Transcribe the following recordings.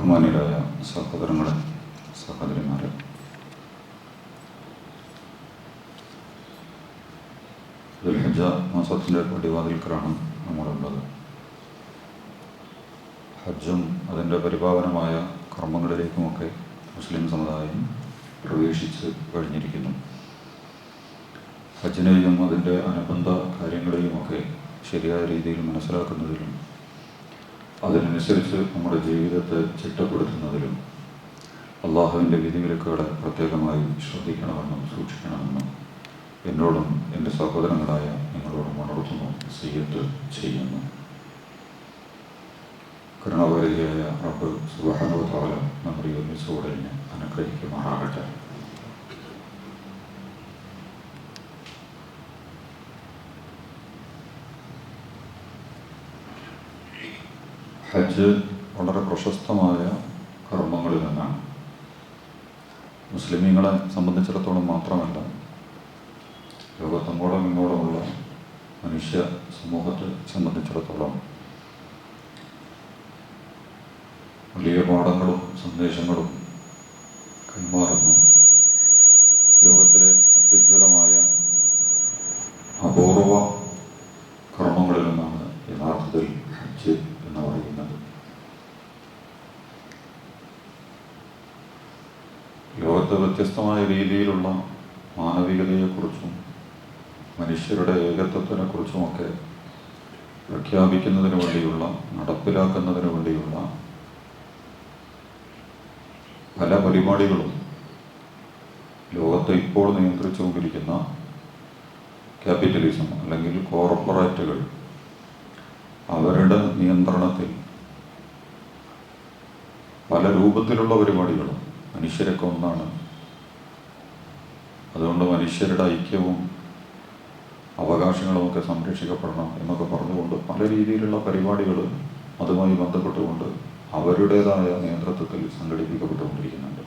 ബഹുമാന്യരായ സഹോദരങ്ങളെ, സഹോദരിമാരെ, ദുൽഹിജ്ജ മാസത്തിൻ്റെ പടിവാതിൽക്കലാണ് നമ്മളുള്ളത്. ഹജ്ജും അതിൻ്റെ പരിപാവനമായ കർമ്മങ്ങളിലേക്കുമൊക്കെ മുസ്ലിം സമുദായം പ്രവേശിച്ച് കഴിഞ്ഞിരിക്കുന്നു. ഹജ്ജിനെയും അതിൻ്റെ അനുബന്ധ കാര്യങ്ങളെയുമൊക്കെ ശരിയായ രീതിയിൽ മനസ്സിലാക്കുന്നതിലും അതിനനുസരിച്ച് നമ്മുടെ ജീവിതത്തെ ചിട്ടപ്പെടുത്തുന്നതിലും അള്ളാഹുവിൻ്റെ വിധിവിലക്കുകളെ പ്രത്യേകമായി ശ്രദ്ധിക്കണമെന്നും സൂക്ഷിക്കണമെന്നും എന്നോടും എൻ്റെ സഹോദരങ്ങളായ നിങ്ങളോടും ഉണർത്തുന്നു, വസിയ്യത്ത് ചെയ്യുന്നു. കരുണാപരിധിയായ റബ്ബ് സുബ്ഹാനഹു വ തആല നമ്മുടെ ഒന്നിച്ചുകൂടെ അനുഗ്രഹിക്കുമാറാകട്ടെ. ഹജ്ജ് വളരെ പ്രശസ്തമായ കർമ്മങ്ങളിൽ നിന്നാണ്. മുസ്ലിമീങ്ങളെ സംബന്ധിച്ചിടത്തോളം മാത്രമല്ല, ലോകത്തങ്ങോളം ഇങ്ങോളമുള്ള മനുഷ്യ സമൂഹത്തെ സംബന്ധിച്ചിടത്തോളം വലിയ പാഠങ്ങളും സന്ദേശങ്ങളും കൈമാറുന്ന ലോകത്തിലെ അത്യുജ്വലമായ അപൂർവ കർമ്മങ്ങളിൽ നിന്നാണ് യഥാർത്ഥത്തിൽ ഹജ്ജ് എന്ന് പറയുന്നത്. ലോകത്ത് വ്യത്യസ്തമായ രീതിയിലുള്ള മാനവികതയെക്കുറിച്ചും മനുഷ്യരുടെ ഏകത്വത്തിനെ കുറിച്ചുമൊക്കെ പ്രഖ്യാപിക്കുന്നതിന് വേണ്ടിയുള്ള, നടപ്പിലാക്കുന്നതിന് വേണ്ടിയുള്ള പല പരിപാടികളും ലോകത്തെ ഇപ്പോൾ നിയന്ത്രിച്ചുകൊണ്ടിരിക്കുന്ന ക്യാപിറ്റലിസം അല്ലെങ്കിൽ കോർപ്പറേറ്റുകൾ അവരുടെ നിയന്ത്രണത്തിൽ പല രൂപത്തിലുള്ള പരിപാടികളും മനുഷ്യരൊക്കെ ഒന്നാണ്. അതുകൊണ്ട് മനുഷ്യരുടെ ഐക്യവും അവകാശങ്ങളുമൊക്കെ സംരക്ഷിക്കപ്പെടണം എന്നൊക്കെ പറഞ്ഞുകൊണ്ട് പല രീതിയിലുള്ള പരിപാടികൾ അതുമായി ബന്ധപ്പെട്ടുകൊണ്ട് അവരുടേതായ നേതൃത്വത്തിൽ സംഘടിപ്പിക്കപ്പെട്ടുകൊണ്ടിരിക്കുന്നുണ്ട്.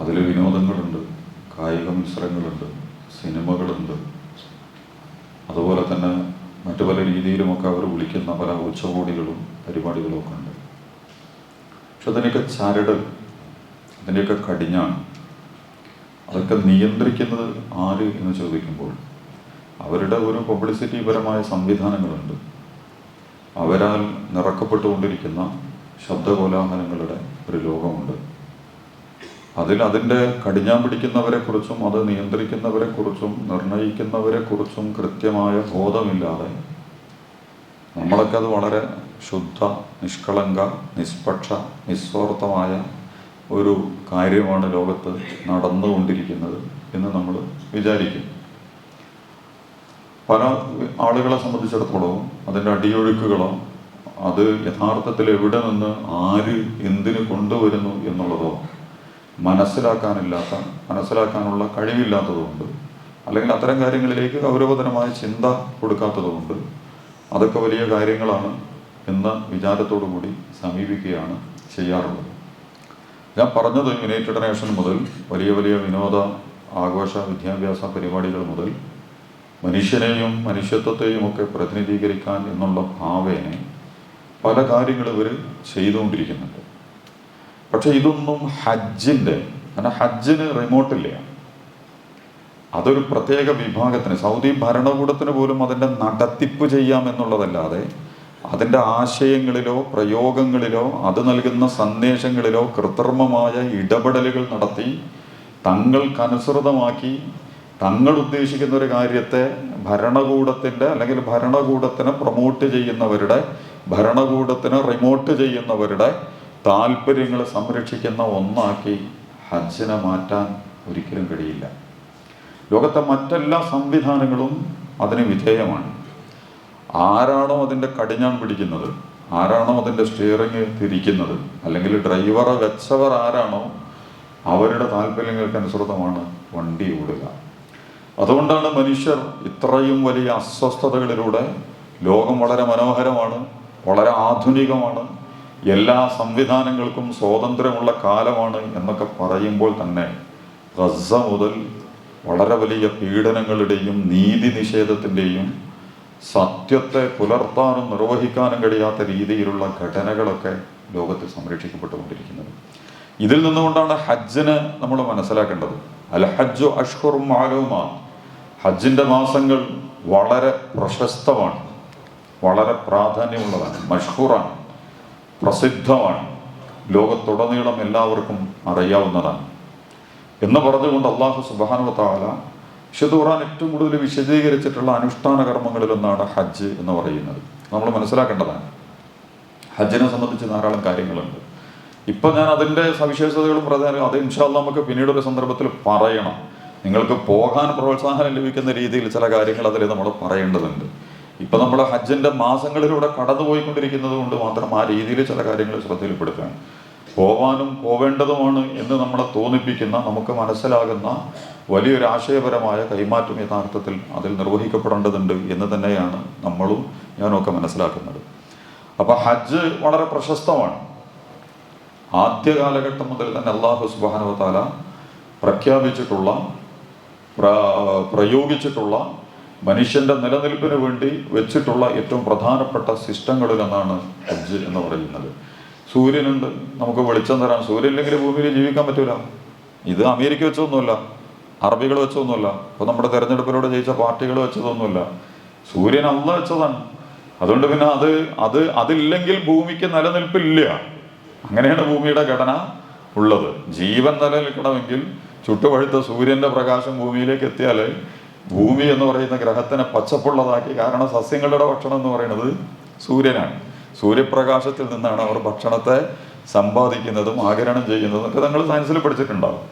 അതിൽ വിനോദങ്ങളുണ്ട്, കായിക മത്സരങ്ങളുണ്ട്, സിനിമകളുണ്ട്, അതുപോലെ തന്നെ മറ്റു പല രീതിയിലുമൊക്കെ അവർ വിളിക്കുന്ന പല ഉച്ചകോടികളും പരിപാടികളും ഒക്കെ ഉണ്ട്. പക്ഷെ അതിൻ്റെയൊക്കെ ചരട്, അതിൻ്റെയൊക്കെ കടിഞ്ഞാണ്, അതൊക്കെ നിയന്ത്രിക്കുന്നത് ആര് എന്ന് ചോദിക്കുമ്പോൾ അവരുടെ ഒരു പബ്ലിസിറ്റി പരമായ സംവിധാനങ്ങളുണ്ട്. അവരാൽ നിറക്കപ്പെട്ടുകൊണ്ടിരിക്കുന്ന ശബ്ദകോലാഹലങ്ങളുടെ ഒരു ലോകമുണ്ട്. അതിൻ്റെ കടിഞ്ഞാൻ പിടിക്കുന്നവരെക്കുറിച്ചും അത് നിയന്ത്രിക്കുന്നവരെക്കുറിച്ചും നിർണയിക്കുന്നവരെക്കുറിച്ചും കൃത്യമായ ബോധമില്ലാതെ നമ്മളൊക്കെ അത് വളരെ ശുദ്ധ, നിഷ്കളങ്ക, നിഷ്പക്ഷ, നിസ്വാർത്ഥമായ ഒരു കാര്യമാണ് ലോകത്ത് നടന്നുകൊണ്ടിരിക്കുന്നത് എന്ന് നമ്മൾ വിചാരിക്കും. പല ആളുകളെ സംബന്ധിച്ചിടത്തോളം അതിൻ്റെ അടിയൊഴുക്കുകളോ അത് യഥാർത്ഥത്തിൽ എവിടെ നിന്ന് ആര് എന്തിന് കൊണ്ടുവരുന്നു എന്നുള്ളതോ മനസ്സിലാക്കാനുള്ള കഴിവില്ലാത്തതുകൊണ്ട്, അല്ലെങ്കിൽ അത്തരം കാര്യങ്ങളിലേക്ക് ഗൗരവതരമായ ചിന്ത കൊടുക്കാത്തതുകൊണ്ട് അതൊക്കെ വലിയ കാര്യങ്ങളാണ് എന്ന വിചാരത്തോടു കൂടി സമീപിക്കുകയാണ് ചെയ്യാറുള്ളത്. ഞാൻ പറഞ്ഞത് യുണൈറ്റഡ് നേഷൻ മുതൽ വലിയ വലിയ വിനോദ, ആഘോഷ, വിദ്യാഭ്യാസ പരിപാടികൾ മുതൽ മനുഷ്യനെയും മനുഷ്യത്വത്തെയും ഒക്കെ പ്രതിനിധീകരിക്കാൻ എന്നുള്ള ഭാവേനെ പല കാര്യങ്ങൾ ഇവർ ചെയ്തുകൊണ്ടിരിക്കുന്നുണ്ട്. പക്ഷെ ഇതൊന്നും ഹജ്ജിന് റിമോട്ടില്ല. അതൊരു പ്രത്യേക വിഭാഗത്തിന്, സൗദി ഭരണകൂടത്തിന് പോലും അതിൻ്റെ നടത്തിപ്പ് ചെയ്യാം എന്നുള്ളതല്ലാതെ അതിൻ്റെ ആശയങ്ങളിലോ പ്രയോഗങ്ങളിലോ അത് നൽകുന്ന സന്ദേശങ്ങളിലോ കൃത്രിമമായ ഇടപെടലുകൾ നടത്തി തങ്ങൾക്കനുസൃതമാക്കി തങ്ങൾ ഉദ്ദേശിക്കുന്ന ഒരു കാര്യത്തെ ഭരണകൂടത്തിൻ്റെ അല്ലെങ്കിൽ ഭരണകൂടത്തിനെ പ്രൊമോട്ട് ചെയ്യുന്നവരുടെ, ഭരണകൂടത്തിനെ റിമോട്ട് ചെയ്യുന്നവരുടെ താല്പര്യങ്ങൾ സംരക്ഷിക്കുന്ന ഒന്നാക്കി ഹജ്ജിനെ മാറ്റാൻ ഒരിക്കലും കഴിയില്ല. ലോകത്തെ മറ്റെല്ലാ സംവിധാനങ്ങളും അതിന് വിധേയമാണ്. ആരാണോ അതിൻ്റെ കടിഞ്ഞാൺ പിടിക്കുന്നത്, ആരാണോ അതിൻ്റെ സ്റ്റിയറിങ് തിരിക്കുന്നത്, അല്ലെങ്കിൽ ഡ്രൈവറെ വെച്ചവർ ആരാണോ അവരുടെ താല്പര്യങ്ങൾക്കനുസൃതമാണ് വണ്ടി ഓടുക. അതുകൊണ്ടാണ് മനുഷ്യർ ഇത്രയും വലിയ അസ്വസ്ഥതകളിലൂടെ, ലോകം വളരെ മനോഹരമാണ്, വളരെ ആധുനികമാണ്, എല്ലാ സംവിധാനങ്ങൾക്കും സ്വാതന്ത്ര്യമുള്ള കാലമാണ് എന്നൊക്കെ പറയുമ്പോൾ തന്നെ ഗസ മുതൽ വളരെ വലിയ പീഡനങ്ങളുടെയും നീതി നിഷേധത്തിൻ്റെയും സത്യത്തെ പുലർത്താനും നിർവഹിക്കാനും കഴിയാത്ത രീതിയിലുള്ള ഘടനകളൊക്കെ ലോകത്ത് സംരക്ഷിക്കപ്പെട്ടുകൊണ്ടിരിക്കുന്നത്. ഇതിൽ നിന്നുകൊണ്ടാണ് ഹജ്ജിന് നമ്മൾ മനസ്സിലാക്കേണ്ടത്. അൽ ഹജ്ജു അഷ്ഹുറും മഅലൂമാത്ത്. ഹജ്ജിൻ്റെ മാസങ്ങൾ വളരെ പ്രശസ്തമാണ്, വളരെ പ്രാധാന്യമുള്ളതാണ്, മഷ്ഹൂറാണ്, പ്രസിദ്ധമാണ്, ലോകത്തുടനീളം എല്ലാവർക്കും അറിയാവുന്നതാണ് എന്ന് പറഞ്ഞുകൊണ്ട് അല്ലാഹു സുബ്ഹാനഹു വ തആല വിശുദ്ധ ഖുർആൻ ഏറ്റവും കൂടുതൽ വിശദീകരിച്ചിട്ടുള്ള അനുഷ്ഠാന കർമ്മങ്ങളിലൊന്നാണ് ഹജ്ജ് എന്ന് പറയുന്നത്. നമ്മൾ മനസ്സിലാക്കേണ്ടതാണ്. ഹജ്ജിനെ സംബന്ധിച്ച് ധാരാളം കാര്യങ്ങളുണ്ട്. ഇപ്പം ഞാൻ അതിൻ്റെ സവിശേഷതകളും പ്രധാനം അത് ഇൻഷാ അല്ലാഹ് നമുക്ക് പിന്നീടൊരു സന്ദർഭത്തിൽ പറയണം. നിങ്ങൾക്ക് പോകാൻ പ്രോത്സാഹനം ലഭിക്കുന്ന രീതിയിൽ ചില കാര്യങ്ങൾ അതിൽ നമ്മൾ പറയേണ്ടതുണ്ട്. ഇപ്പം നമ്മൾ ഹജ്ജിൻ്റെ മാസങ്ങളിലൂടെ കടന്നുപോയിക്കൊണ്ടിരിക്കുന്നത് കൊണ്ട് മാത്രം ആ രീതിയിൽ ചില കാര്യങ്ങൾ ശ്രദ്ധയിൽപ്പെടുത്താൻ പോവാനും പോവേണ്ടതുമാണ് എന്ന് നമ്മളെ തോന്നിപ്പിക്കുന്ന, നമുക്ക് മനസ്സിലാകുന്ന വലിയൊരു ആശയപരമായ കൈമാറ്റം യഥാർത്ഥത്തിൽ അതിൽ നിർവഹിക്കപ്പെടേണ്ടതുണ്ട് എന്ന് തന്നെയാണ് നമ്മളും ഞാനൊക്കെ മനസ്സിലാക്കുന്നത്. അപ്പം ഹജ്ജ് വളരെ പ്രശസ്തമാണ്. ആദ്യ കാലഘട്ടം മുതൽ തന്നെ അല്ലാഹു സുബ്ഹാനഹു വ തആല പ്രഖ്യാപിച്ചിട്ടുള്ള പ്രയോഗിച്ചിട്ടുള്ള മനുഷ്യൻ്റെ നിലനിൽപ്പിന് വേണ്ടി വെച്ചിട്ടുള്ള ഏറ്റവും പ്രധാനപ്പെട്ട സിസ്റ്റങ്ങളിലൊന്നാണ് ഹജ്ജ് എന്ന് പറയുന്നത്. സൂര്യനുണ്ട്, നമുക്ക് വെളിച്ചം തരാൻ. സൂര്യനില്ലെങ്കിൽ ഭൂമിയിൽ ജീവിക്കാൻ പറ്റൂല. ഇത് അമേരിക്ക വെച്ചതൊന്നുമല്ല, അറബികൾ വെച്ചതൊന്നുമല്ല, ഇപ്പോൾ നമ്മുടെ തെരഞ്ഞെടുപ്പിലൂടെ ജയിച്ച പാർട്ടികൾ വെച്ചതൊന്നുമല്ല. സൂര്യൻ അല്ലാഹ് വെച്ചതാണ്. അതുകൊണ്ട് പിന്നെ അതില്ലെങ്കിൽ ഭൂമിക്ക് നിലനിൽപ്പില്ല. അങ്ങനെയാണ് ഭൂമിയുടെ ഘടന ഉള്ളത്. ജീവൻ നിലനിൽക്കണമെങ്കിൽ ചുട്ടുപഴുത്ത സൂര്യൻ്റെ പ്രകാശം ഭൂമിയിലേക്ക് എത്തിയാൽ ഭൂമി എന്ന് പറയുന്ന ഗ്രഹത്തിനെ പച്ചപ്പുള്ളതാക്കി. കാരണം സസ്യങ്ങളുടെ ഭക്ഷണം എന്ന് പറയുന്നത് സൂര്യനാണ്. സൂര്യപ്രകാശത്തിൽ നിന്നാണ് അവർ ഭക്ഷണത്തെ സമ്പാദിക്കുന്നതും ആഗിരണം ചെയ്യുന്നതും ഒക്കെ നിങ്ങൾ സയൻസിൽ പഠിച്ചിട്ടുണ്ടാവും.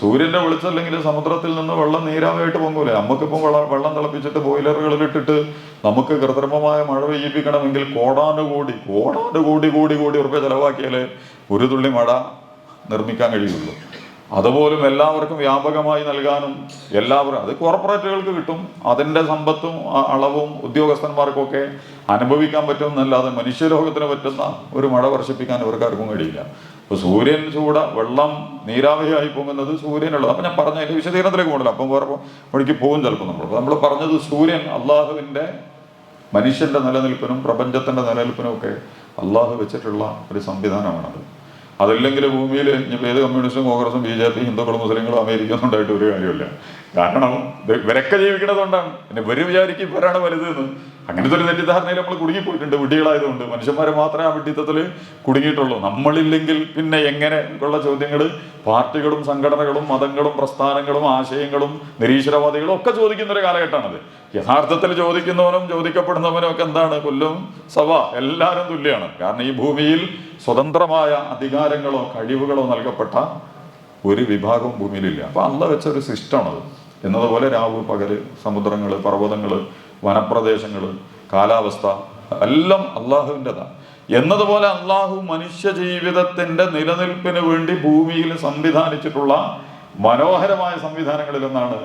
സൂര്യൻ്റെ വെളിച്ചമില്ലെങ്കിൽ സമുദ്രത്തിൽ നിന്ന് വെള്ളം നീരാവിയായിട്ട് പൊങ്ങൂലേ. നമുക്കിപ്പം വെള്ളം തിളപ്പിച്ചിട്ട് ബോയിലറുകളിലിട്ടിട്ട് നമുക്ക് കൃത്രിമമായ മഴ പെയ്യിപ്പിക്കണമെങ്കിൽ കോടാനുകോടി ഉറുപ്പ്യ ചിലവാക്കിയാലേ ഒരു തുള്ളി മഴ നിർമ്മിക്കാൻ കഴിയുള്ളൂ. അതുപോലും എല്ലാവർക്കും വ്യാപകമായി നൽകാനും എല്ലാവരും അത് കോർപ്പറേറ്റുകൾക്ക് കിട്ടും. അതിൻ്റെ സമ്പത്തും അളവും ഉദ്യോഗസ്ഥന്മാർക്കൊക്കെ അനുഭവിക്കാൻ പറ്റും എന്നല്ലാതെ മനുഷ്യലോകത്തിന് പറ്റുന്ന ഒരു മഴ വർഷിപ്പിക്കാൻ ഇവർക്കാർക്കും കഴിയില്ല. ഇപ്പോൾ സൂര്യൻ വെള്ളം നീരാവിയായി പോകുന്നത് സൂര്യനുള്ളത്. അപ്പം ഞാൻ പറഞ്ഞ അതിൻ്റെ വിശദീകരണത്തിലേക്ക് പോകണില്ല, അപ്പം വേറെ വഴിക്ക് പോകും ചിലപ്പോൾ. നമ്മൾ പറഞ്ഞത് സൂര്യൻ അള്ളാഹുവിൻ്റെ മനുഷ്യൻ്റെ നിലനിൽപ്പിനും പ്രപഞ്ചത്തിൻ്റെ നിലനിൽപ്പിനും ഒക്കെ അള്ളാഹു വെച്ചിട്ടുള്ള ഒരു സംവിധാനമാണത്. അതില്ലെങ്കിൽ ഭൂമിയിൽ ഇനിയിപ്പോൾ ഏത് കമ്മ്യൂണിസ്റ്റും കോൺഗ്രസും BJP ഹിന്ദുക്കളും മുസ്ലിങ്ങളും അമേരിക്കയും ഉണ്ടായിട്ട് ഒരു കാര്യമില്ല. കാരണം ഇവരൊക്കെ ജീവിക്കണതുകൊണ്ടാണ്. പിന്നെ ഇവർ വിചാരിക്കും ഇവരാണ് വലുതെന്ന്. അങ്ങനത്തെ ഒരു തെറ്റിദ്ധാരണയിൽ നമ്മൾ കുടുങ്ങിപ്പോയിട്ടുണ്ട്. വിഡ്ഢികളായതുകൊണ്ട് മനുഷ്യന്മാരെ മാത്രമേ ആ വിഡ്ഢിത്തത്തിൽ കുടുങ്ങിയിട്ടുള്ളൂ. നമ്മളില്ലെങ്കിൽ പിന്നെ എങ്ങനെ ഉള്ള ചോദ്യങ്ങൾ പാർട്ടികളും സംഘടനകളും മതങ്ങളും പ്രസ്ഥാനങ്ങളും ആശയങ്ങളും നിരീശ്വരവാദികളും ഒക്കെ ചോദിക്കുന്ന ഒരു കാലഘട്ടമാണത്. യഥാർത്ഥത്തിൽ ചോദിക്കുന്നവനും ചോദിക്കപ്പെടുന്നവനും ഒക്കെ എന്താണ്? കൊല്ലും സഭ എല്ലാവരും തുല്യമാണ്. കാരണം ഈ ഭൂമിയിൽ സ്വതന്ത്രമായ അധികാരങ്ങളോ കഴിവുകളോ നൽകപ്പെട്ട ഒരു വിഭാഗം ഭൂമിയിലില്ല. അപ്പം അള്ളാഹ് വെച്ചൊരു സിസ്റ്റമാണത്. എന്നതുപോലെ രാവ് പകല്, സമുദ്രങ്ങൾ, പർവ്വതങ്ങൾ, വനപ്രദേശങ്ങൾ, കാലാവസ്ഥ എല്ലാം അള്ളാഹുവിൻ്റെതാണ്. എന്നതുപോലെ അള്ളാഹു മനുഷ്യ ജീവിതത്തിൻ്റെ നിലനിൽപ്പിന് വേണ്ടി ഭൂമിയിൽ സംവിധാനിച്ചിട്ടുള്ള മനോഹരമായ സംവിധാനങ്ങളിലൊന്നാണ്